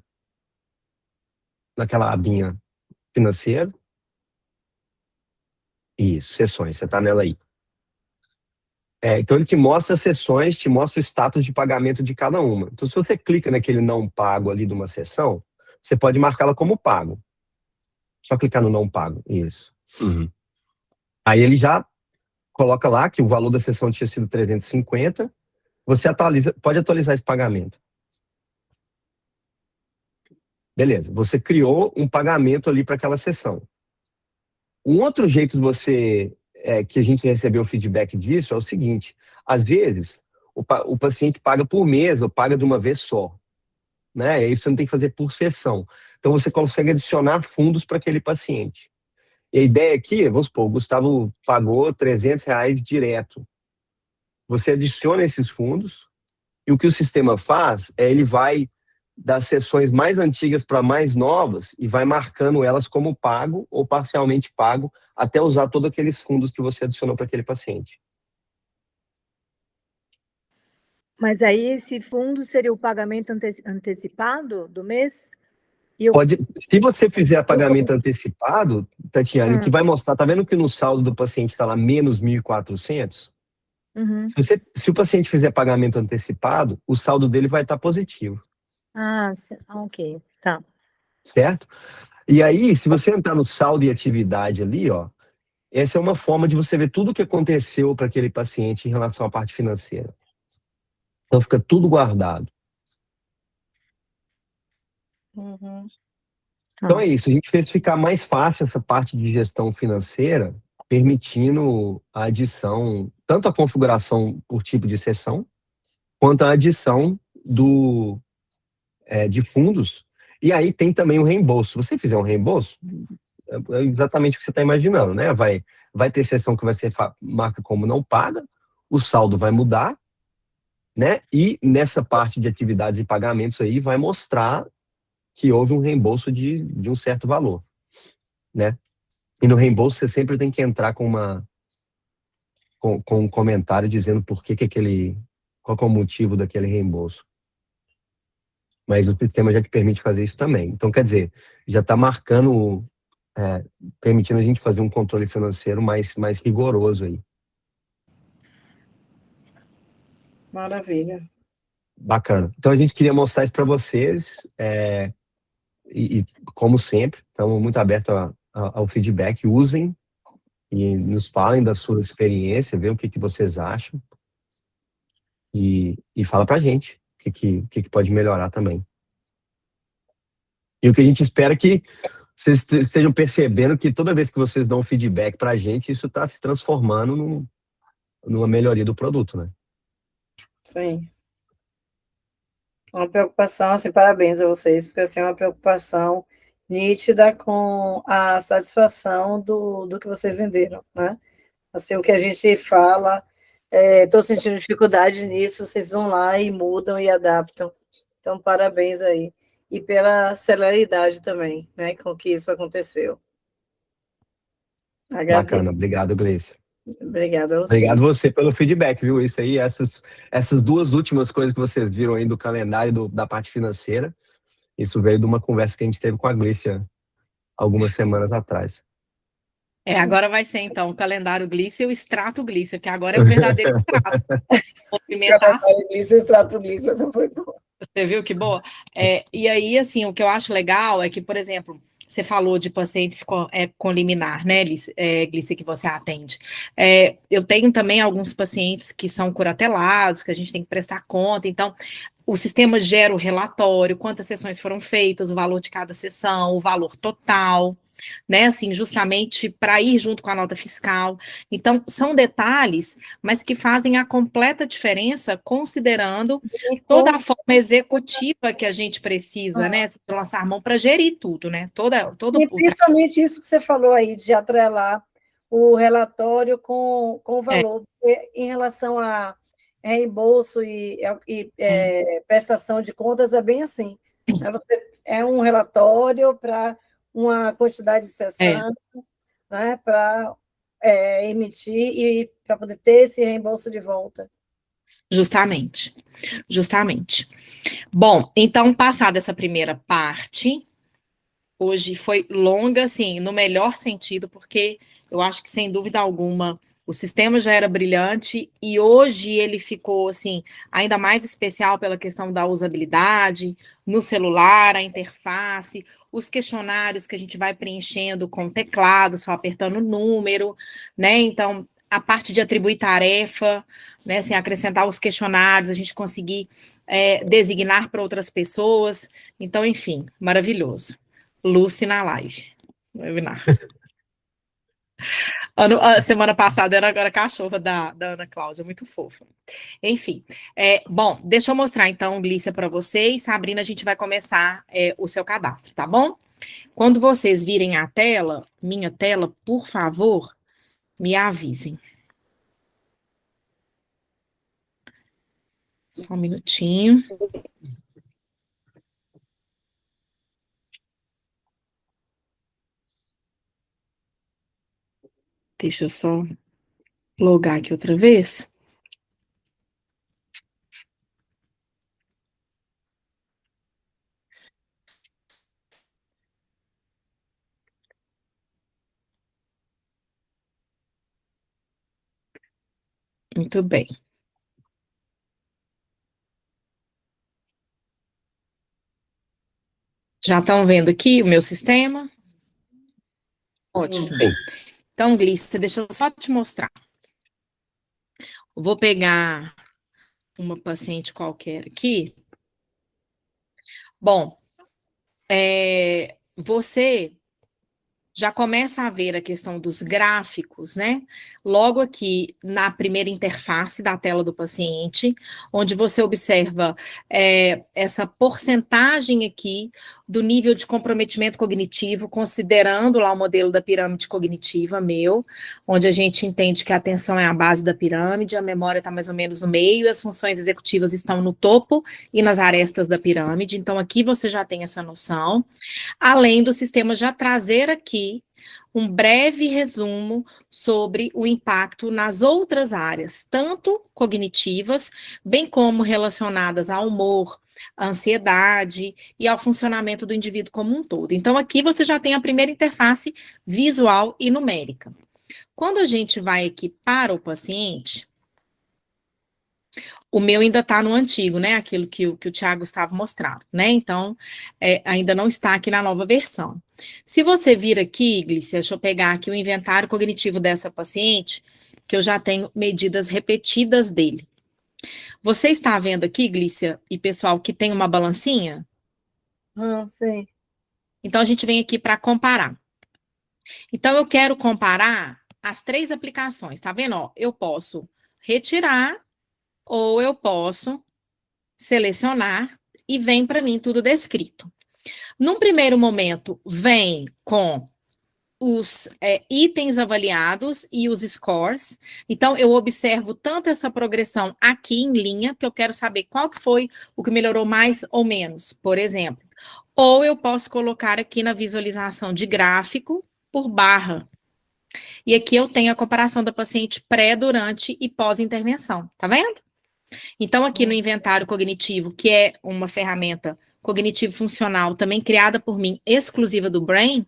Naquela abinha financeira. Isso, sessões, você está nela aí. Então ele te mostra as sessões, te mostra o status de pagamento de cada uma. Então se você clica naquele não pago ali de uma sessão, você pode marcá-la como pago. Só clicar no não pago, isso. Uhum. Aí ele já coloca lá que o valor da sessão tinha sido 350, você pode atualizar esse pagamento. Beleza, você criou um pagamento ali para aquela sessão. Um outro jeito de você... que a gente recebeu feedback disso é o seguinte: às vezes o paciente paga por mês ou paga de uma vez só, né? E aí você não tem que fazer por sessão. Então você consegue adicionar fundos para aquele paciente. E a ideia aqui, vamos supor, o Gustavo pagou R$300 direto. Você adiciona esses fundos e o que o sistema faz é ele vai das sessões mais antigas para mais novas e vai marcando elas como pago ou parcialmente pago até usar todos aqueles fundos que você adicionou para aquele paciente. Mas aí esse fundo seria o pagamento antecipado do mês? Se você fizer pagamento antecipado, Tatiane, o que vai mostrar, tá vendo que no saldo do paciente está lá menos 1.400? Uhum. Se o paciente fizer pagamento antecipado, o saldo dele vai estar positivo. Ok, tá. Certo? E aí, se você entrar no saldo e atividade ali, ó, essa é uma forma de você ver tudo o que aconteceu para aquele paciente em relação à parte financeira. Então fica tudo guardado. Uhum. Então é isso, a gente fez ficar mais fácil essa parte de gestão financeira, permitindo a adição, tanto a configuração por tipo de sessão, quanto a adição de fundos. E aí tem também o reembolso. Se você fizer um reembolso, é exatamente o que você está imaginando, né? Vai ter sessão que vai ser marca como não paga, o saldo vai mudar, né? E nessa parte de atividades e pagamentos aí vai mostrar que houve um reembolso de um certo valor, né? E no reembolso você sempre tem que entrar com um comentário dizendo qual que é o motivo daquele reembolso. Mas o sistema já te permite fazer isso também. Então, quer dizer, já está marcando, permitindo a gente fazer um controle financeiro mais rigoroso aí. Maravilha. Bacana. Então, a gente queria mostrar isso para vocês, e como sempre, estamos muito abertos ao feedback. Usem e nos falem da sua experiência, ver o que vocês acham e fala para a gente. que pode melhorar também. E o que a gente espera é que vocês estejam percebendo que toda vez que vocês dão um feedback para a gente, isso está se transformando numa melhoria do produto, né? Sim. Uma preocupação, assim, parabéns a vocês, porque assim, é uma preocupação nítida com a satisfação do que vocês venderam, né? Assim, o que a gente fala, estou sentindo dificuldade nisso, vocês vão lá e mudam e adaptam. Então, parabéns aí. E pela celeridade também, né, com que isso aconteceu. Agradeço. Bacana, obrigado, Gleice. Obrigada a vocês. Obrigado você pelo feedback, viu? Isso aí, essas duas últimas coisas que vocês viram aí do calendário da parte financeira, isso veio de uma conversa que a gente teve com a Gleice algumas semanas atrás. Agora vai ser, então, o calendário Glice e o extrato Glice, que agora é o verdadeiro extrato. Calendário Glice, extrato Glice, essa foi boa. Você viu que boa? E aí, assim, o que eu acho legal é que, por exemplo, você falou de pacientes com liminar, né, Glice, que você atende. Eu tenho também alguns pacientes que são curatelados, que a gente tem que prestar conta, então o sistema gera o relatório, quantas sessões foram feitas, o valor de cada sessão, o valor total, né, assim, justamente para ir junto com a nota fiscal. Então, são detalhes, mas que fazem a completa diferença, considerando toda a forma executiva que a gente precisa, né, de lançar mão para gerir tudo, né, todo e principalmente isso que você falou aí, de atrelar o relatório com o valor, em relação a reembolso e prestação de contas, é bem assim, né? É um relatório para uma quantidade de sessão, né, para emitir e para poder ter esse reembolso de volta. Justamente. Bom, então, passada essa primeira parte, hoje foi longa, assim, no melhor sentido, porque eu acho que, sem dúvida alguma, o sistema já era brilhante e hoje ele ficou, assim, ainda mais especial pela questão da usabilidade, no celular, a interface, os questionários que a gente vai preenchendo com teclado, só apertando o número, né? Então, a parte de atribuir tarefa, né? Assim, acrescentar os questionários, a gente conseguir designar para outras pessoas. Então, enfim, maravilhoso. Lucy na live, no webinar. A semana passada era agora a cachorra da Ana Cláudia, muito fofa. Enfim, bom, deixa eu mostrar então, Glícia, para vocês. Sabrina, a gente vai começar o seu cadastro, tá bom? Quando vocês virem a tela, minha tela, por favor, me avisem. Só um minutinho. Deixa eu só logar aqui outra vez. Muito bem. Já estão vendo aqui o meu sistema? Ótimo. Sim. Então, Glícia, deixa eu só te mostrar. Eu vou pegar uma paciente qualquer aqui. Bom, você já começa a ver a questão dos gráficos, né? Logo aqui na primeira interface da tela do paciente, onde você observa essa porcentagem aqui do nível de comprometimento cognitivo, considerando lá o modelo da pirâmide cognitiva meu, onde a gente entende que a atenção é a base da pirâmide, a memória está mais ou menos no meio, as funções executivas estão no topo e nas arestas da pirâmide. Então, aqui você já tem essa noção, além do sistema já trazer aqui um breve resumo sobre o impacto nas outras áreas, tanto cognitivas, bem como relacionadas ao humor, à ansiedade e ao funcionamento do indivíduo como um todo. Então, aqui você já tem a primeira interface visual e numérica. Quando a gente vai aqui para o paciente, o meu ainda está no antigo, né? Aquilo que o Thiago estava mostrando, né? Então, ainda não está aqui na nova versão. Se você vir aqui, Glícia, deixa eu pegar aqui o inventário cognitivo dessa paciente, que eu já tenho medidas repetidas dele. Você está vendo aqui, Glícia, e pessoal, que tem uma balancinha? Sim. Então, a gente vem aqui para comparar. Então, eu quero comparar as 3 aplicações, tá vendo? Ó, eu posso retirar ou eu posso selecionar e vem para mim tudo descrito. Num primeiro momento, vem com os itens avaliados e os scores. Então, eu observo tanto essa progressão aqui em linha, que eu quero saber qual que foi o que melhorou mais ou menos, por exemplo. Ou eu posso colocar aqui na visualização de gráfico por barra. E aqui eu tenho a comparação da paciente pré, durante e pós-intervenção, tá vendo? Então, aqui no inventário cognitivo, que é uma ferramenta cognitivo-funcional também criada por mim, exclusiva do Brain,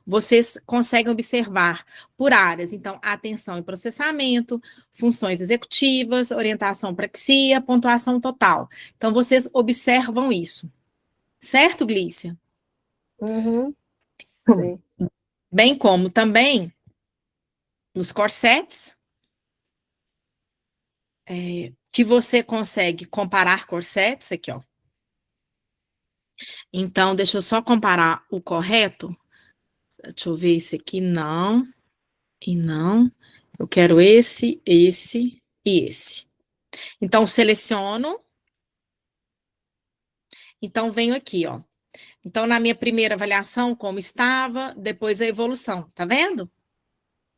vocês conseguem observar por áreas. Então, atenção e processamento, funções executivas, orientação praxia, pontuação total. Então, vocês observam isso. Certo, Glícia? Sim. Bem como também nos corsets, que você consegue comparar corsets, aqui, ó. Então, deixa eu só comparar o correto. Deixa eu ver esse aqui, não. E não. Eu quero esse e esse. Então, seleciono. Então, venho aqui, ó. Então, na minha primeira avaliação, como estava, depois a evolução, tá vendo?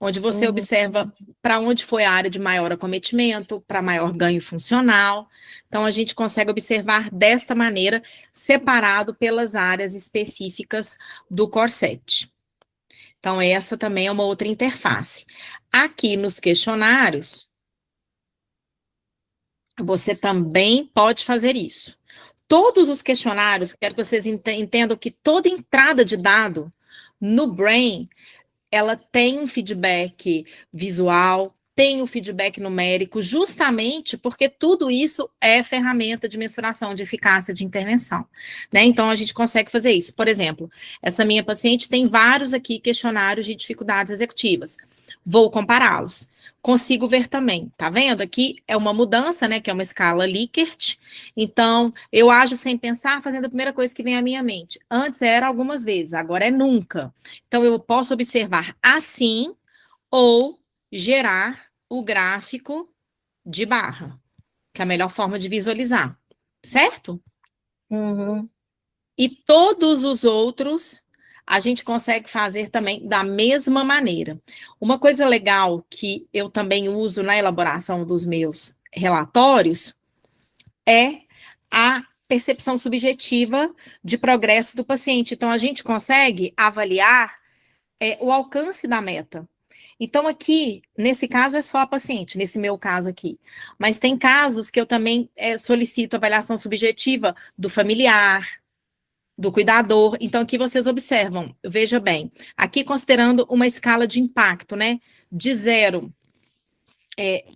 Onde você observa para onde foi a área de maior acometimento, para maior ganho funcional. Então, a gente consegue observar desta maneira, separado pelas áreas específicas do corset. Então, essa também é uma outra interface. Aqui nos questionários, você também pode fazer isso. Todos os questionários, quero que vocês entendam que toda entrada de dado no Brain, ela tem um feedback visual, tem um feedback numérico, justamente porque tudo isso é ferramenta de mensuração de eficácia de intervenção, né? Então, a gente consegue fazer isso. Por exemplo, essa minha paciente tem vários aqui questionários de dificuldades executivas. Vou compará-los. Consigo ver também, tá vendo? Aqui é uma mudança, né, que é uma escala Likert. Então, eu ajo sem pensar, fazendo a primeira coisa que vem à minha mente. Antes era algumas vezes, agora é nunca. Então, eu posso observar assim ou gerar o gráfico de barra, que é a melhor forma de visualizar, certo? E todos os outros a gente consegue fazer também da mesma maneira. Uma coisa legal que eu também uso na elaboração dos meus relatórios é a percepção subjetiva de progresso do paciente. Então, a gente consegue avaliar o alcance da meta. Então, aqui, nesse caso, é só a paciente, nesse meu caso aqui. Mas tem casos que eu também solicito avaliação subjetiva do familiar, do cuidador. Então, aqui vocês observam, veja bem, aqui considerando uma escala de impacto, né? De 0,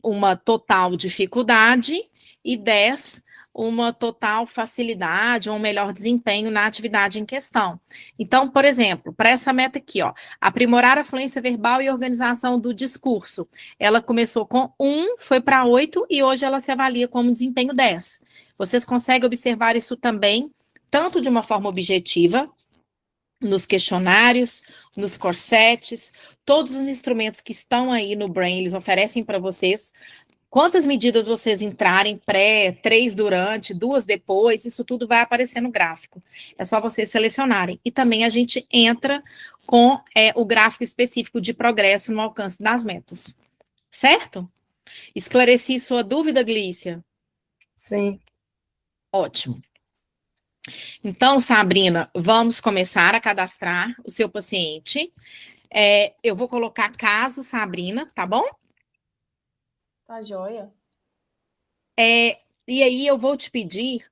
uma total dificuldade, e 10, uma total facilidade ou um melhor desempenho na atividade em questão. Então, por exemplo, para essa meta aqui, ó, aprimorar a fluência verbal e organização do discurso. Ela começou com 1, foi para 8 e hoje ela se avalia como desempenho 10. Vocês conseguem observar isso também, tanto de uma forma objetiva, nos questionários, nos corsets, todos os instrumentos que estão aí no Brain, eles oferecem para vocês. Quantas medidas vocês entrarem, pré, 3 durante, 2 depois, isso tudo vai aparecer no gráfico. É só vocês selecionarem. E também a gente entra com o gráfico específico de progresso no alcance das metas. Certo? Esclareci sua dúvida, Glícia? Sim. Ótimo. Então, Sabrina, vamos começar a cadastrar o seu paciente. Eu vou colocar caso Sabrina, tá bom? Tá joia. E aí eu vou te pedir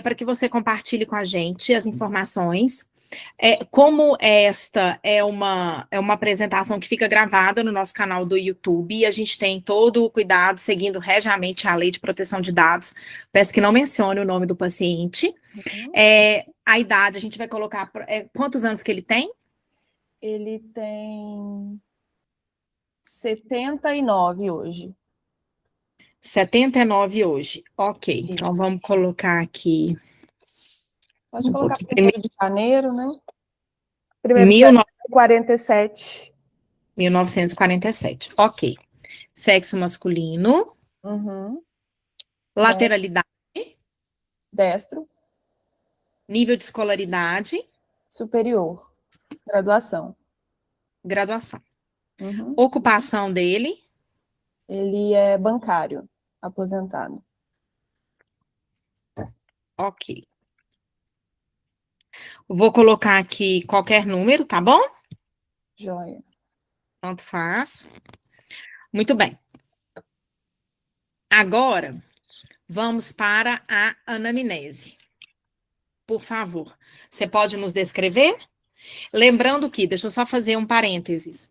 para que você compartilhe com a gente as informações. Como esta é uma apresentação que fica gravada no nosso canal do YouTube, e a gente tem todo o cuidado, seguindo regiamente a Lei de Proteção de Dados, peço que não mencione o nome do paciente. A idade, a gente vai colocar quantos anos que ele tem? Ele tem 79 hoje. 79 hoje. Ok, então Isso. vamos colocar aqui Pode um colocar pouquinho. 1º de janeiro, né? 1º de janeiro de 47. 1947. Ok. Sexo masculino, Uhum. lateralidade, Destro, nível de escolaridade, superior, graduação. graduação. Uhum. Ocupação dele, Ele é bancário, aposentado. ok. Vou colocar aqui qualquer número, tá bom? Joia. Tanto faz. Muito bem. Agora, vamos para a anamnese. Por favor, você pode nos descrever? Lembrando que, deixa eu só fazer um parênteses.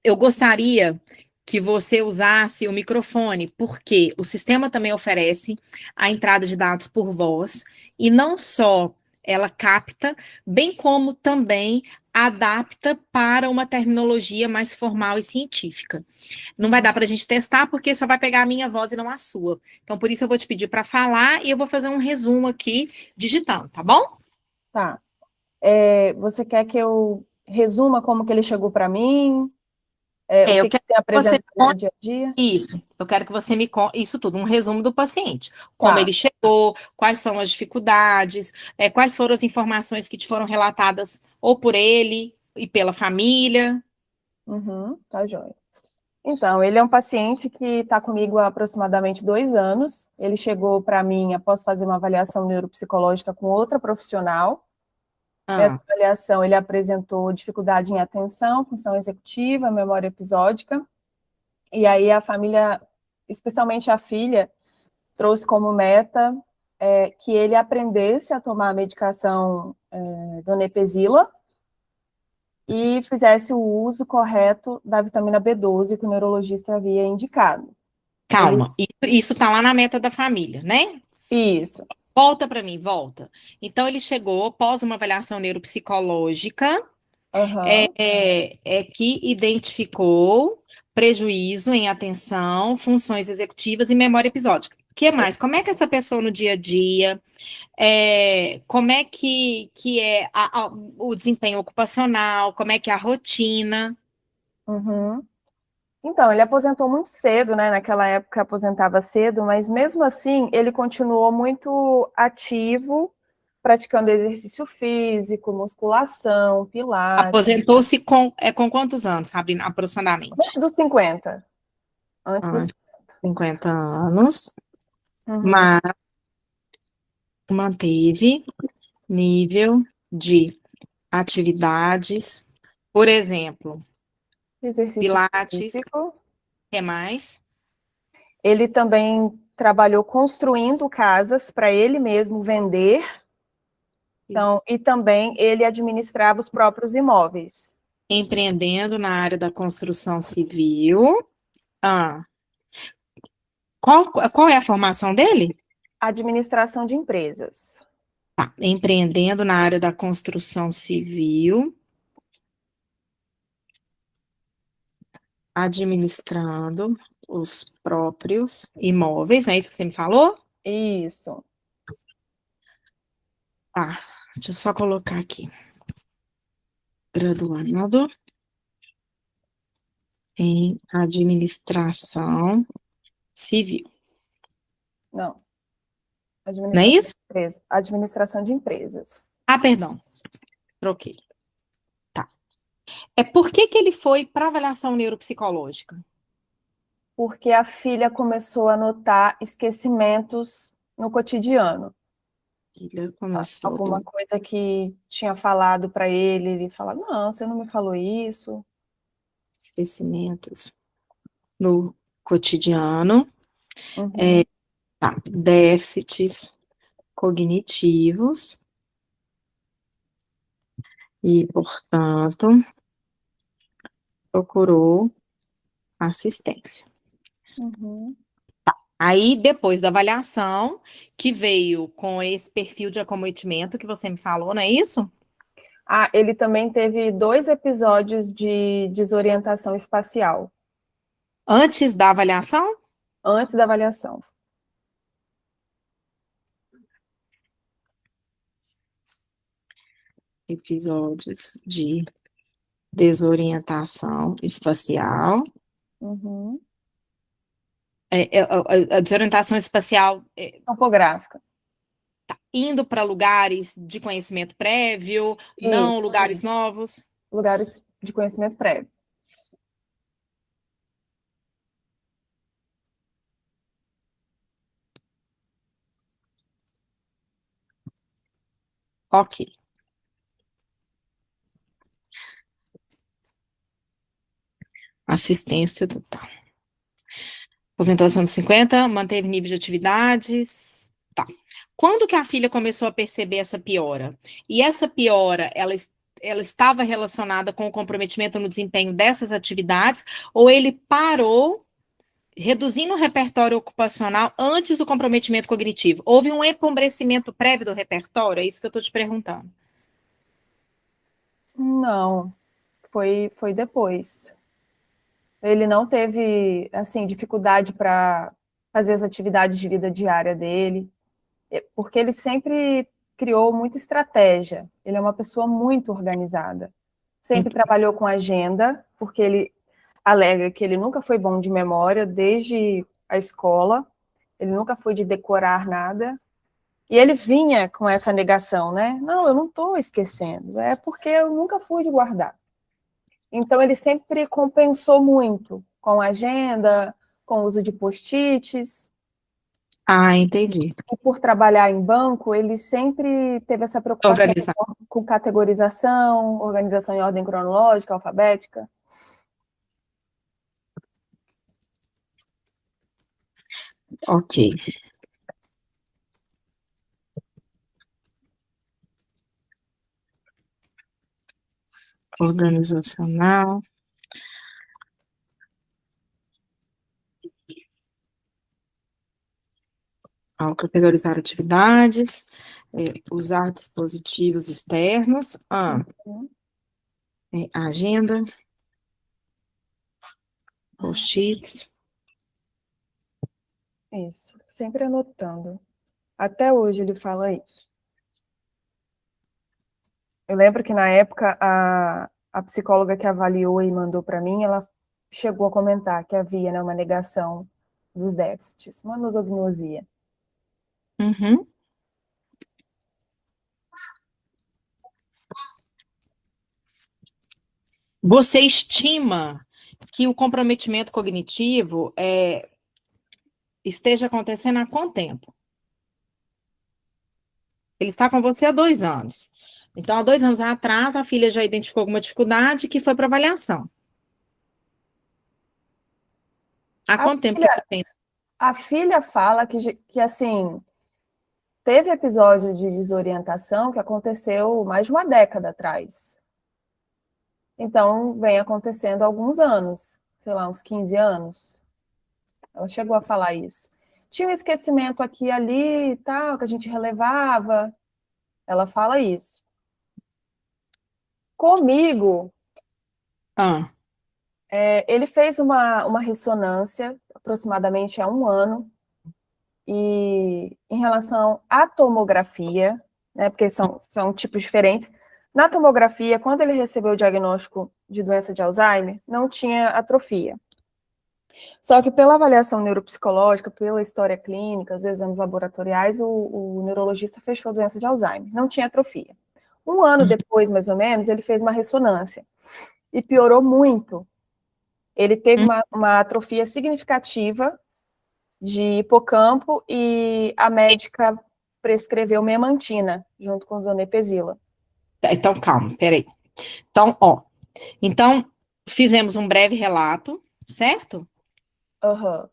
Eu gostaria que você usasse o microfone, porque o sistema também oferece a entrada de dados por voz, e não só ela capta, bem como também adapta para uma terminologia mais formal e científica. Não vai dar para a gente testar, porque só vai pegar a minha voz e não a sua. Então, por isso eu vou te pedir para falar e eu vou fazer um resumo aqui, digitando, tá bom? Tá. Você quer que eu resuma como que ele chegou para mim? O Eu que quero tem que você apresentado no dia a dia? Isso, eu quero que você me conte isso tudo, um resumo do paciente. Como Tá. ele chegou, quais são as dificuldades, quais foram as informações que te foram relatadas ou por ele e pela família. Uhum, tá joia. Então, ele é um paciente que está comigo há aproximadamente 2 anos. Ele chegou para mim após fazer uma avaliação neuropsicológica com outra profissional. Nessa avaliação, ele apresentou dificuldade em atenção, função executiva, memória episódica. E aí a família, especialmente a filha, trouxe como meta que ele aprendesse a tomar a medicação donepezila e fizesse o uso correto da vitamina B12 que o neurologista havia indicado. Calma, isso tá lá na meta da família, né? Isso. Volta para mim, volta. Então, ele chegou após uma avaliação neuropsicológica, Uhum. que identificou prejuízo em atenção, funções executivas e memória episódica. O que mais? Como é que essa pessoa no dia a dia, como é que é o desempenho ocupacional, como é que é a rotina? Uhum. Então, ele aposentou muito cedo, né? Naquela época aposentava cedo, mas mesmo assim ele continuou muito ativo, praticando exercício físico, musculação, pilates. Aposentou-se com quantos anos, Sabrina, Antes aproximadamente? dos 50. Antes dos 50 anos, Uhum. mas manteve nível de atividades, por exemplo, Exercício pilates, o físico. que mais? Ele também trabalhou construindo casas para ele mesmo vender. Então, e também ele administrava os próprios imóveis. Empreendendo na área da construção civil. Qual é a formação dele? Administração de empresas. Tá, empreendendo na área da construção civil, administrando os próprios imóveis, é isso que você me falou? Isso. Tá, deixa eu só colocar aqui. Graduado em administração civil. Não. Não é isso? Administração de empresas. Ah, perdão. Troquei. Tá. Por que ele foi para avaliação neuropsicológica? Porque a filha começou a notar esquecimentos no cotidiano. Filha começou Alguma coisa que tinha falado para ele fala, não, você não me falou isso. esquecimentos no cotidiano. Uhum. Tá. Déficits cognitivos e, portanto, procurou assistência. Uhum. Aí, depois da avaliação, que veio com esse perfil de acometimento que você me falou, não é isso? Ele também teve 2 episódios de desorientação espacial. Antes da avaliação? antes da avaliação. Episódios de desorientação espacial. Uhum. A desorientação espacial Topográfica. indo para lugares de conhecimento prévio, não Isso, lugares isso. novos. Lugares de conhecimento prévio. Ok. Assistência total. Aposentação de 50, manteve nível de atividades. Tá. Quando que a filha começou a perceber essa piora? E essa piora, ela estava relacionada com o comprometimento no desempenho dessas atividades, ou ele parou, reduzindo o repertório ocupacional antes do comprometimento cognitivo? Houve um empobrecimento prévio do repertório? É isso que eu estou te perguntando. Não, foi depois. Ele não teve, assim, dificuldade para fazer as atividades de vida diária dele, porque ele sempre criou muita estratégia. Ele é uma pessoa muito organizada. Sempre trabalhou com agenda, porque ele alega que ele nunca foi bom de memória desde a escola, ele nunca foi de decorar nada, e ele vinha com essa negação, né? Não, eu não estou esquecendo, é porque eu nunca fui de guardar. Então, ele sempre compensou muito com agenda, com o uso de post-its. Ah, entendi. E por trabalhar em banco, ele sempre teve essa preocupação Organizar. com categorização, organização em ordem cronológica, alfabética. Ok. Organizacional. Ao categorizar atividades, usar dispositivos externos, agenda, post-its. Isso, sempre anotando. Até hoje ele fala isso. Eu lembro que na época a psicóloga que avaliou e mandou para mim, ela chegou a comentar que havia, né, uma negação dos déficits, uma nosognosia. Uhum. Você estima que o comprometimento cognitivo esteja acontecendo há quanto tempo? Ele está com você há 2 anos. Então, há 2 anos atrás, a filha já identificou alguma dificuldade que foi para avaliação. Há quanto tempo que ela tem? A filha fala que assim, teve episódio de desorientação que aconteceu mais de uma década atrás. Então, vem acontecendo há alguns anos, sei lá, uns 15 anos. Ela chegou a falar isso. Tinha um esquecimento aqui e ali e tal, que a gente relevava. Ela fala isso. Comigo, ele fez uma ressonância, aproximadamente há 1 ano, e em relação à tomografia, né, porque são tipos diferentes, na tomografia, quando ele recebeu o diagnóstico de doença de Alzheimer, não tinha atrofia. Só que pela avaliação neuropsicológica, pela história clínica, os exames laboratoriais, o neurologista fechou a doença de Alzheimer, não tinha atrofia. 1 ano depois, mais ou menos, ele fez uma ressonância e piorou muito. Ele teve uma atrofia significativa de hipocampo e a médica prescreveu memantina junto com donepezila. Então, calma, peraí. Então, fizemos um breve relato, certo? Uhum.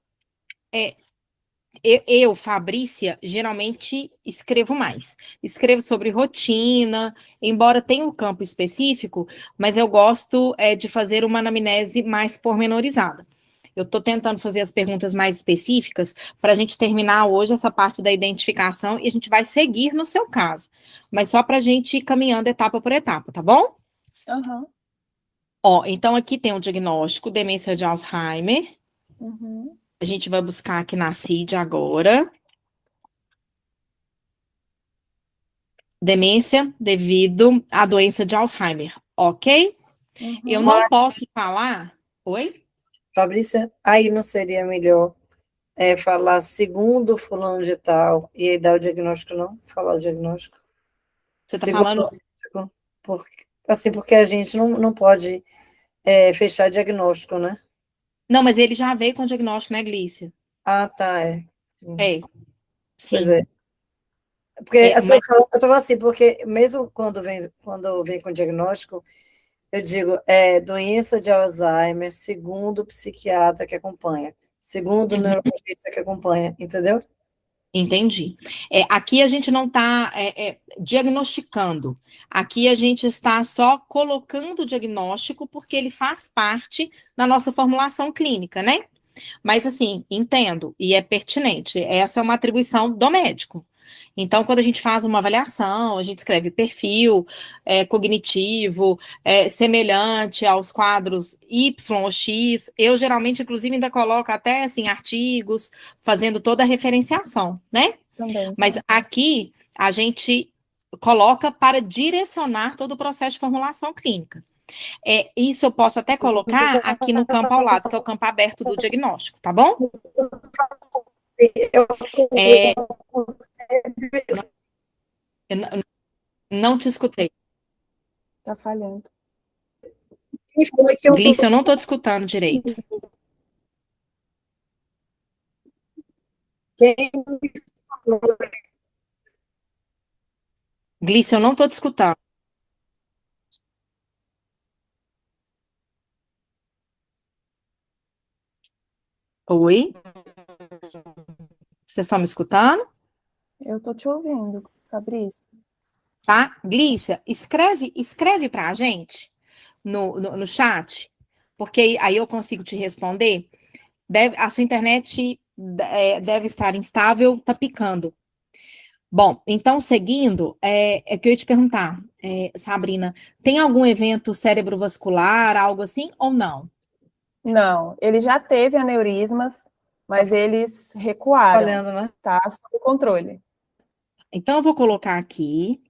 Eu, Fabrícia, geralmente escrevo mais. Escrevo sobre rotina, embora tenha um campo específico, mas eu gosto de fazer uma anamnese mais pormenorizada. Eu estou tentando fazer as perguntas mais específicas para a gente terminar hoje essa parte da identificação e a gente vai seguir no seu caso. Mas só para a gente ir caminhando etapa por etapa, tá bom? Uhum. Então aqui tem o diagnóstico, demência de Alzheimer. Uhum. A gente vai buscar aqui na CID agora. Demência devido à doença de Alzheimer, ok? Eu não posso falar... Oi? Fabrícia, aí não seria melhor falar segundo fulano de tal e aí dar o diagnóstico, não? Falar o diagnóstico. Você está Segundo falando... médico, porque a gente não pode fechar diagnóstico, né? Não, mas ele já veio com diagnóstico, né, Glícia? Ah, tá, É, Pois sim. é. Porque assim, Mas eu tô falando assim, porque mesmo quando vem com diagnóstico, eu digo, doença de Alzheimer, segundo o psiquiatra que acompanha, segundo o neurologista que acompanha, entendeu? entendi. Aqui a gente não está diagnosticando. Aqui a gente está só colocando o diagnóstico porque ele faz parte da nossa formulação clínica, né? Mas assim, entendo e é pertinente. Essa é uma atribuição do médico. Então, quando a gente faz uma avaliação, a gente escreve perfil cognitivo, semelhante aos quadros Y ou X. Eu geralmente, inclusive, ainda coloco até assim artigos, fazendo toda a referenciação, né? Também. Mas aqui a gente coloca para direcionar todo o processo de formulação clínica. Isso eu posso até colocar aqui no campo ao lado, que é o campo aberto do diagnóstico, tá bom? Eu É, eu não te escutei. Tá falhando. quem foi que eu Glícia, eu não estou te escutando direito. quem Glícia, eu não estou te escutando. Oi? Vocês estão me escutando? Eu tô te ouvindo, Fabrício. Tá? Glícia, escreve para a gente no chat, porque aí eu consigo te responder. A sua internet deve estar instável, tá picando. Bom, então, seguindo, que eu ia te perguntar, Sabrina, tem algum evento cerebrovascular, algo assim, ou não? Não, ele já teve aneurismas, mas eles recuaram, olhando, né? tá sob controle. Então, eu vou colocar aqui.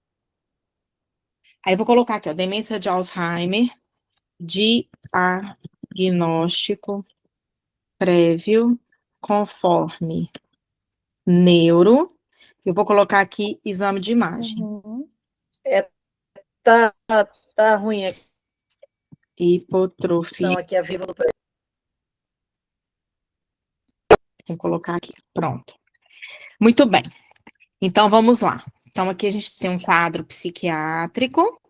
Aí, eu vou colocar aqui, ó, demência de Alzheimer, diagnóstico prévio, conforme neuro. Eu vou colocar aqui exame de imagem. Uhum. Tá ruim a Hipotrofia. questão aqui, a viva do Vou colocar aqui. Pronto. Muito bem. Então, vamos lá. Então, aqui a gente tem um quadro psiquiátrico,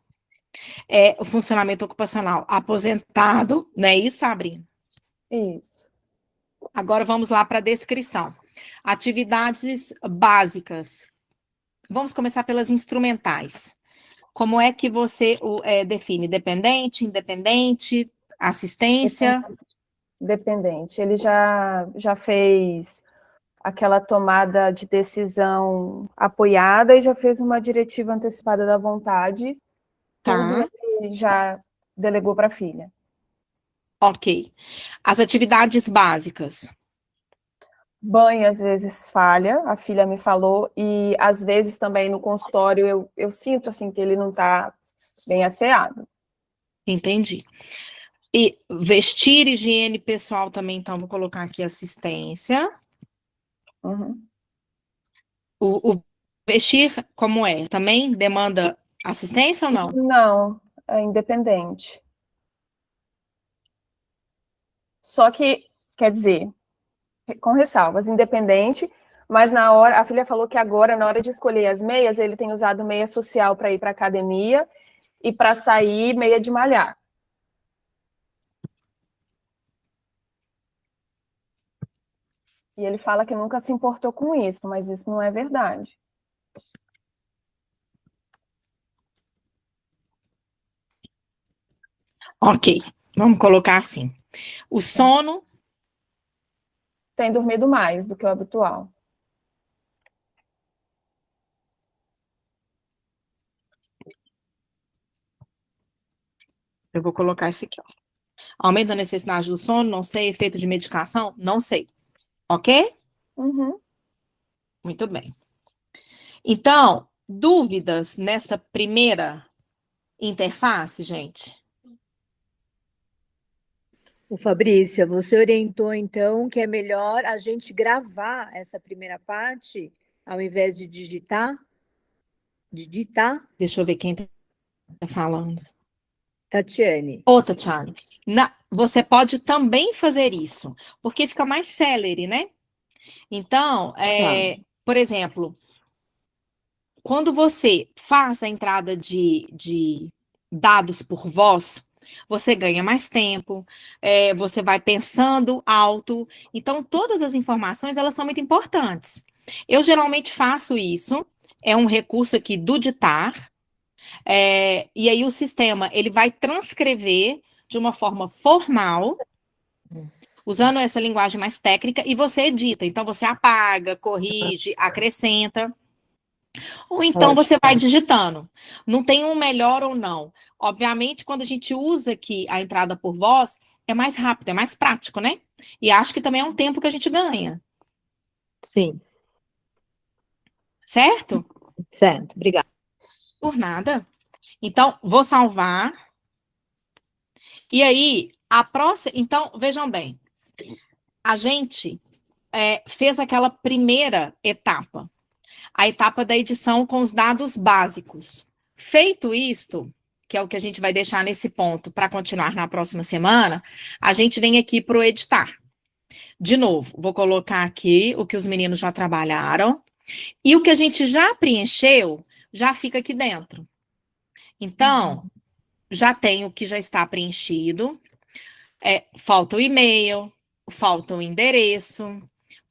o funcionamento ocupacional aposentado, não é isso, Sabrina? Isso. Agora, vamos lá para a descrição. Atividades básicas. Vamos começar pelas instrumentais. Como é que você define? Dependente, independente, assistência? Dependente. Ele já fez aquela tomada de decisão apoiada e já fez uma diretiva antecipada da vontade. Tudo Tá, ele já delegou para a filha. ok. As atividades básicas. Banho às vezes falha, a filha me falou, e às vezes também no consultório eu sinto assim que ele não está bem asseado. Entendi. E vestir, higiene pessoal também, então, vou colocar aqui assistência. Uhum. O vestir, como é? Também demanda assistência ou não? Não, é independente. Só que, quer dizer, com ressalvas, independente, mas na hora, a filha falou que agora, na hora de escolher as meias, ele tem usado meia social para ir para academia e para sair, meia de malhar. E ele fala que nunca se importou com isso, mas isso não é verdade. Ok, vamos colocar assim. O sono, Tem dormido mais do que o habitual. eu vou colocar esse aqui, ó. Aumento da necessidade do sono, não sei. Efeito de medicação, não sei. Ok? Uhum. Muito bem. Então, dúvidas nessa primeira interface, gente? O Fabrícia, você orientou então que é melhor a gente gravar essa primeira parte ao invés de digitar? Digitar? Deixa eu ver quem tá falando. Tatiane. Ô, Tatiana, você pode também fazer isso, porque fica mais célere, né? Então, por exemplo, quando você faz a entrada de dados por voz, você ganha mais tempo, você vai pensando alto. Então, todas as informações, elas são muito importantes. Eu geralmente faço isso, é um recurso aqui do ditar, e aí o sistema, ele vai transcrever de uma forma formal, usando essa linguagem mais técnica, e você edita. Então, você apaga, corrige, acrescenta. Ou então você vai digitando. Não tem um melhor ou não. Obviamente, quando a gente usa aqui a entrada por voz, é mais rápido, é mais prático, né? E acho que também é um tempo que a gente ganha. Sim. Certo? Certo, obrigada. Por nada. Então, vou salvar. E aí, a próxima. Então, vejam bem. A gente fez aquela primeira etapa. A etapa da edição com os dados básicos. Feito isto, que é o que a gente vai deixar nesse ponto para continuar na próxima semana, a gente vem aqui para o editar. De novo, vou colocar aqui o que os meninos já trabalharam e o que a gente já preencheu já fica aqui dentro. Então, já tem o que já está preenchido, falta o e-mail, falta o endereço,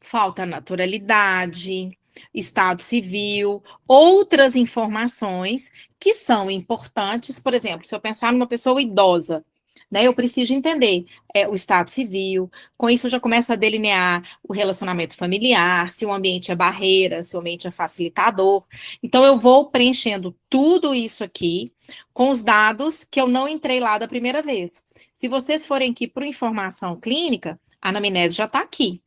falta a naturalidade, estado civil, outras informações que são importantes. Por exemplo, se eu pensar numa pessoa idosa, né, eu preciso entender o estado civil. Com isso, eu já começo a delinear o relacionamento familiar, se o ambiente é barreira, se o ambiente é facilitador. Então, eu vou preenchendo tudo isso aqui com os dados que eu não entrei lá da primeira vez. Se vocês forem aqui para informação clínica, a anamnese já está aqui.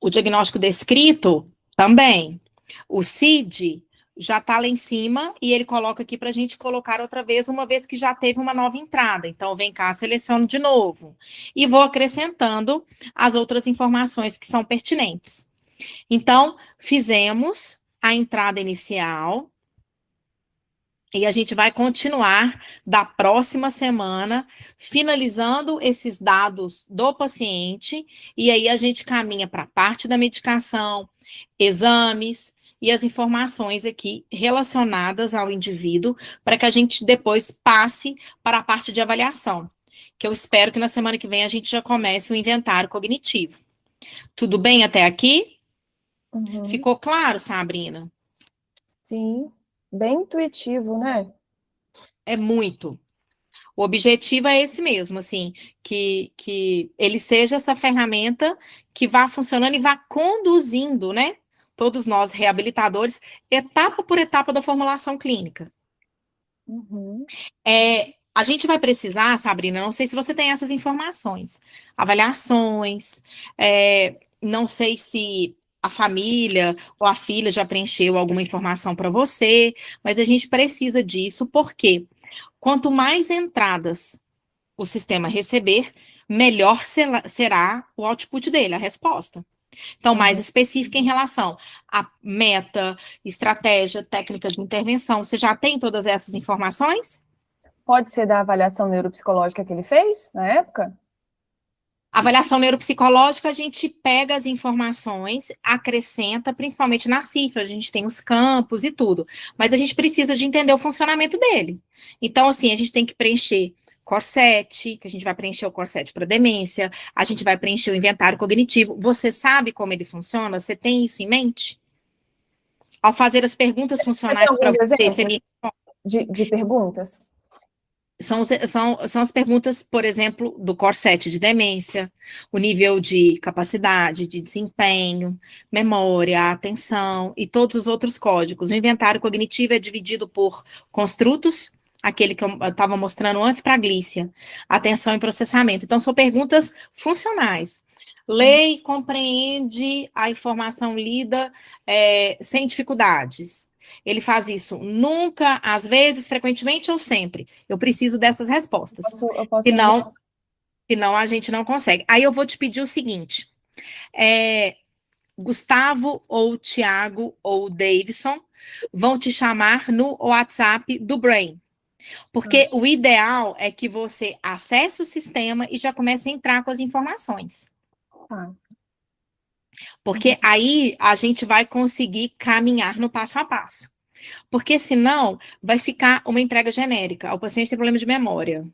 O diagnóstico descrito também. O CID já está lá em cima e ele coloca aqui para a gente colocar outra vez, uma vez que já teve uma nova entrada. Então, vem cá, seleciono de novo. E vou acrescentando as outras informações que são pertinentes. Então, fizemos a entrada inicial. E a gente vai continuar da próxima semana, finalizando esses dados do paciente, e aí a gente caminha para a parte da medicação, exames e as informações aqui relacionadas ao indivíduo, para que a gente depois passe para a parte de avaliação, que eu espero que na semana que vem a gente já comece o inventário cognitivo. Tudo bem até aqui? Uhum. Ficou claro, Sabrina? Sim, bem intuitivo, né? É muito. O objetivo é esse mesmo, assim, que ele seja essa ferramenta que vá funcionando e vá conduzindo, né? Todos nós, reabilitadores, etapa por etapa da formulação clínica. Uhum. A gente vai precisar, Sabrina, não sei se você tem essas informações, avaliações, não sei se a família ou a filha já preencheu alguma informação para você, mas a gente precisa disso, porque quanto mais entradas o sistema receber, melhor será o output dele, a resposta. Então, mais específica em relação à meta, estratégia, técnica de intervenção. Você já tem todas essas informações? Pode ser da avaliação neuropsicológica que ele fez na época? Avaliação neuropsicológica, a gente pega as informações, acrescenta, principalmente na cifra, a gente tem os campos e tudo, mas a gente precisa de entender o funcionamento dele. Então, assim, a gente tem que preencher COR7, que a gente vai preencher o COR7 para demência, a gente vai preencher o inventário cognitivo. Você sabe como ele funciona? Você tem isso em mente? Ao fazer as perguntas funcionais para você, você me... de perguntas? São as perguntas, por exemplo, do COR7 de demência, o nível de capacidade, de desempenho, memória, atenção e todos os outros códigos. O inventário cognitivo é dividido por construtos, aquele que eu estava mostrando antes para a glícia, atenção e processamento. Então, são perguntas funcionais. lê e compreende a informação lida sem dificuldades. Ele faz isso nunca, às vezes, frequentemente ou sempre. Eu preciso dessas respostas. Eu posso Senão a gente não consegue. Aí eu vou te pedir o seguinte: Gustavo ou Tiago ou Davidson vão te chamar no WhatsApp do Brain. Porque o ideal é que você acesse o sistema e já comece a entrar com as informações. Tá. Porque aí a gente vai conseguir caminhar no passo a passo. Porque senão vai ficar uma entrega genérica. O paciente tem problema de memória.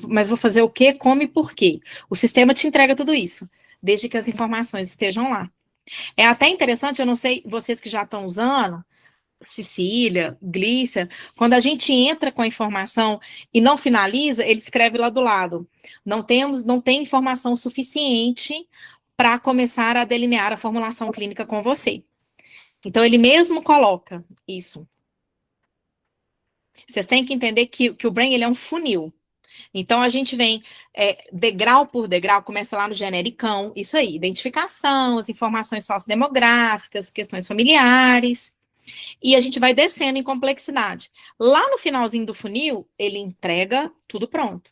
Mas vou fazer o quê, como e por quê? O sistema te entrega tudo isso, desde que as informações estejam lá. É até interessante, eu não sei, vocês que já estão usando, Cecília, Glícia, quando a gente entra com a informação e não finaliza, ele escreve lá do lado. Não tem informação suficiente para começar a delinear a formulação clínica com você. Então, ele mesmo coloca isso. Vocês têm que entender que o Brain ele é um funil. Então, a gente vem degrau por degrau, começa lá no genericão, isso aí, identificação, as informações sociodemográficas, questões familiares, e a gente vai descendo em complexidade. Lá no finalzinho do funil, ele entrega tudo pronto,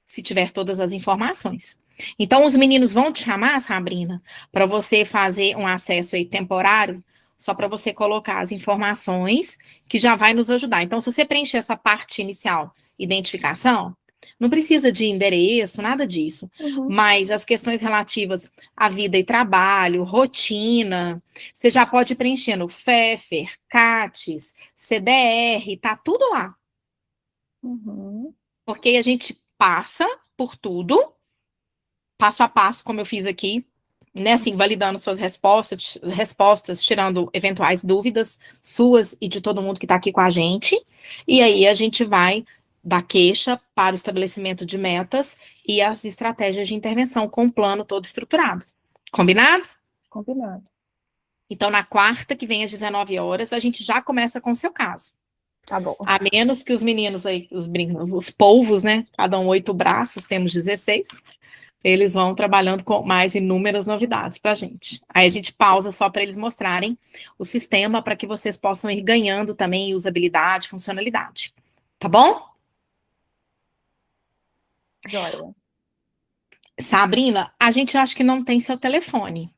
se tiver todas as informações. Então, os meninos vão te chamar, Sabrina, para você fazer um acesso aí temporário, só para você colocar as informações que já vai nos ajudar. Então, se você preencher essa parte inicial, identificação, não precisa de endereço, nada disso. Mas as questões relativas à vida e trabalho, rotina, você já pode ir preenchendo Pfeffer, CATES, CDR, tá tudo lá. Porque a gente passa por tudo, passo a passo, como eu fiz aqui, né, assim, validando suas respostas, tirando eventuais dúvidas suas e de todo mundo que está aqui com a gente, e aí a gente vai da queixa para o estabelecimento de metas e as estratégias de intervenção com um plano todo estruturado. Combinado? Combinado. Então, na quarta, que vem às 19 horas, a gente já começa com o seu caso. Tá bom. A menos que os meninos aí, os polvos, né, cada um 8 braços, temos 16, eles vão trabalhando com mais inúmeras novidades para a gente. Aí a gente pausa só para eles mostrarem o sistema para que vocês possam ir ganhando também usabilidade, funcionalidade. Tá bom? Joia. Sabrina, a gente acha que não tem seu telefone.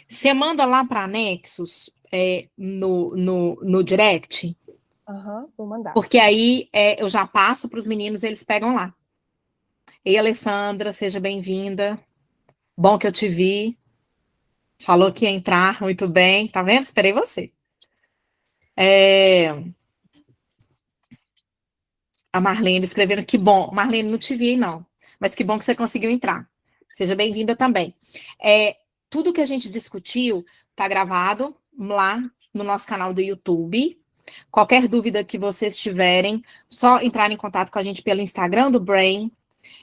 Você manda lá para Nexus no direct? Vou mandar. Porque aí eu já passo para os meninos, eles pegam lá. Ei, Alessandra, seja bem-vinda. Bom que eu te vi. Falou que ia entrar, muito bem. Tá vendo? Esperei você. A Marlene escrevendo que bom. Marlene, não te vi, não. Mas que bom que você conseguiu entrar. Seja bem-vinda também. Tudo que a gente discutiu está gravado lá no nosso canal do YouTube. Qualquer dúvida que vocês tiverem, só entrar em contato com a gente pelo Instagram do Brain.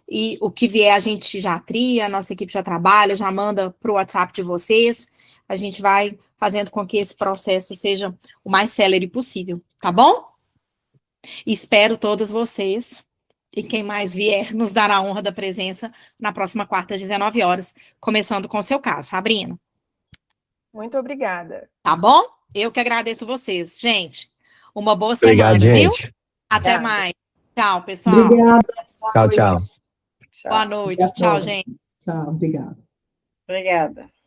E o que vier a gente já tria, a nossa equipe já trabalha, já manda para o WhatsApp de vocês. A gente vai fazendo com que esse processo seja o mais célere possível, tá bom? Espero todos vocês. E quem mais vier nos dará a honra da presença na próxima quarta, às 19 horas, começando com o seu caso, Sabrina. Muito obrigada. Tá bom? Eu que agradeço vocês. Gente, uma boa semana, Obrigado, viu? gente. Até Obrigada. mais. Tchau, pessoal. Obrigada. Tchau, tchau. Boa noite. Até a Tchau, próxima. gente. Tchau, obrigada. Obrigada.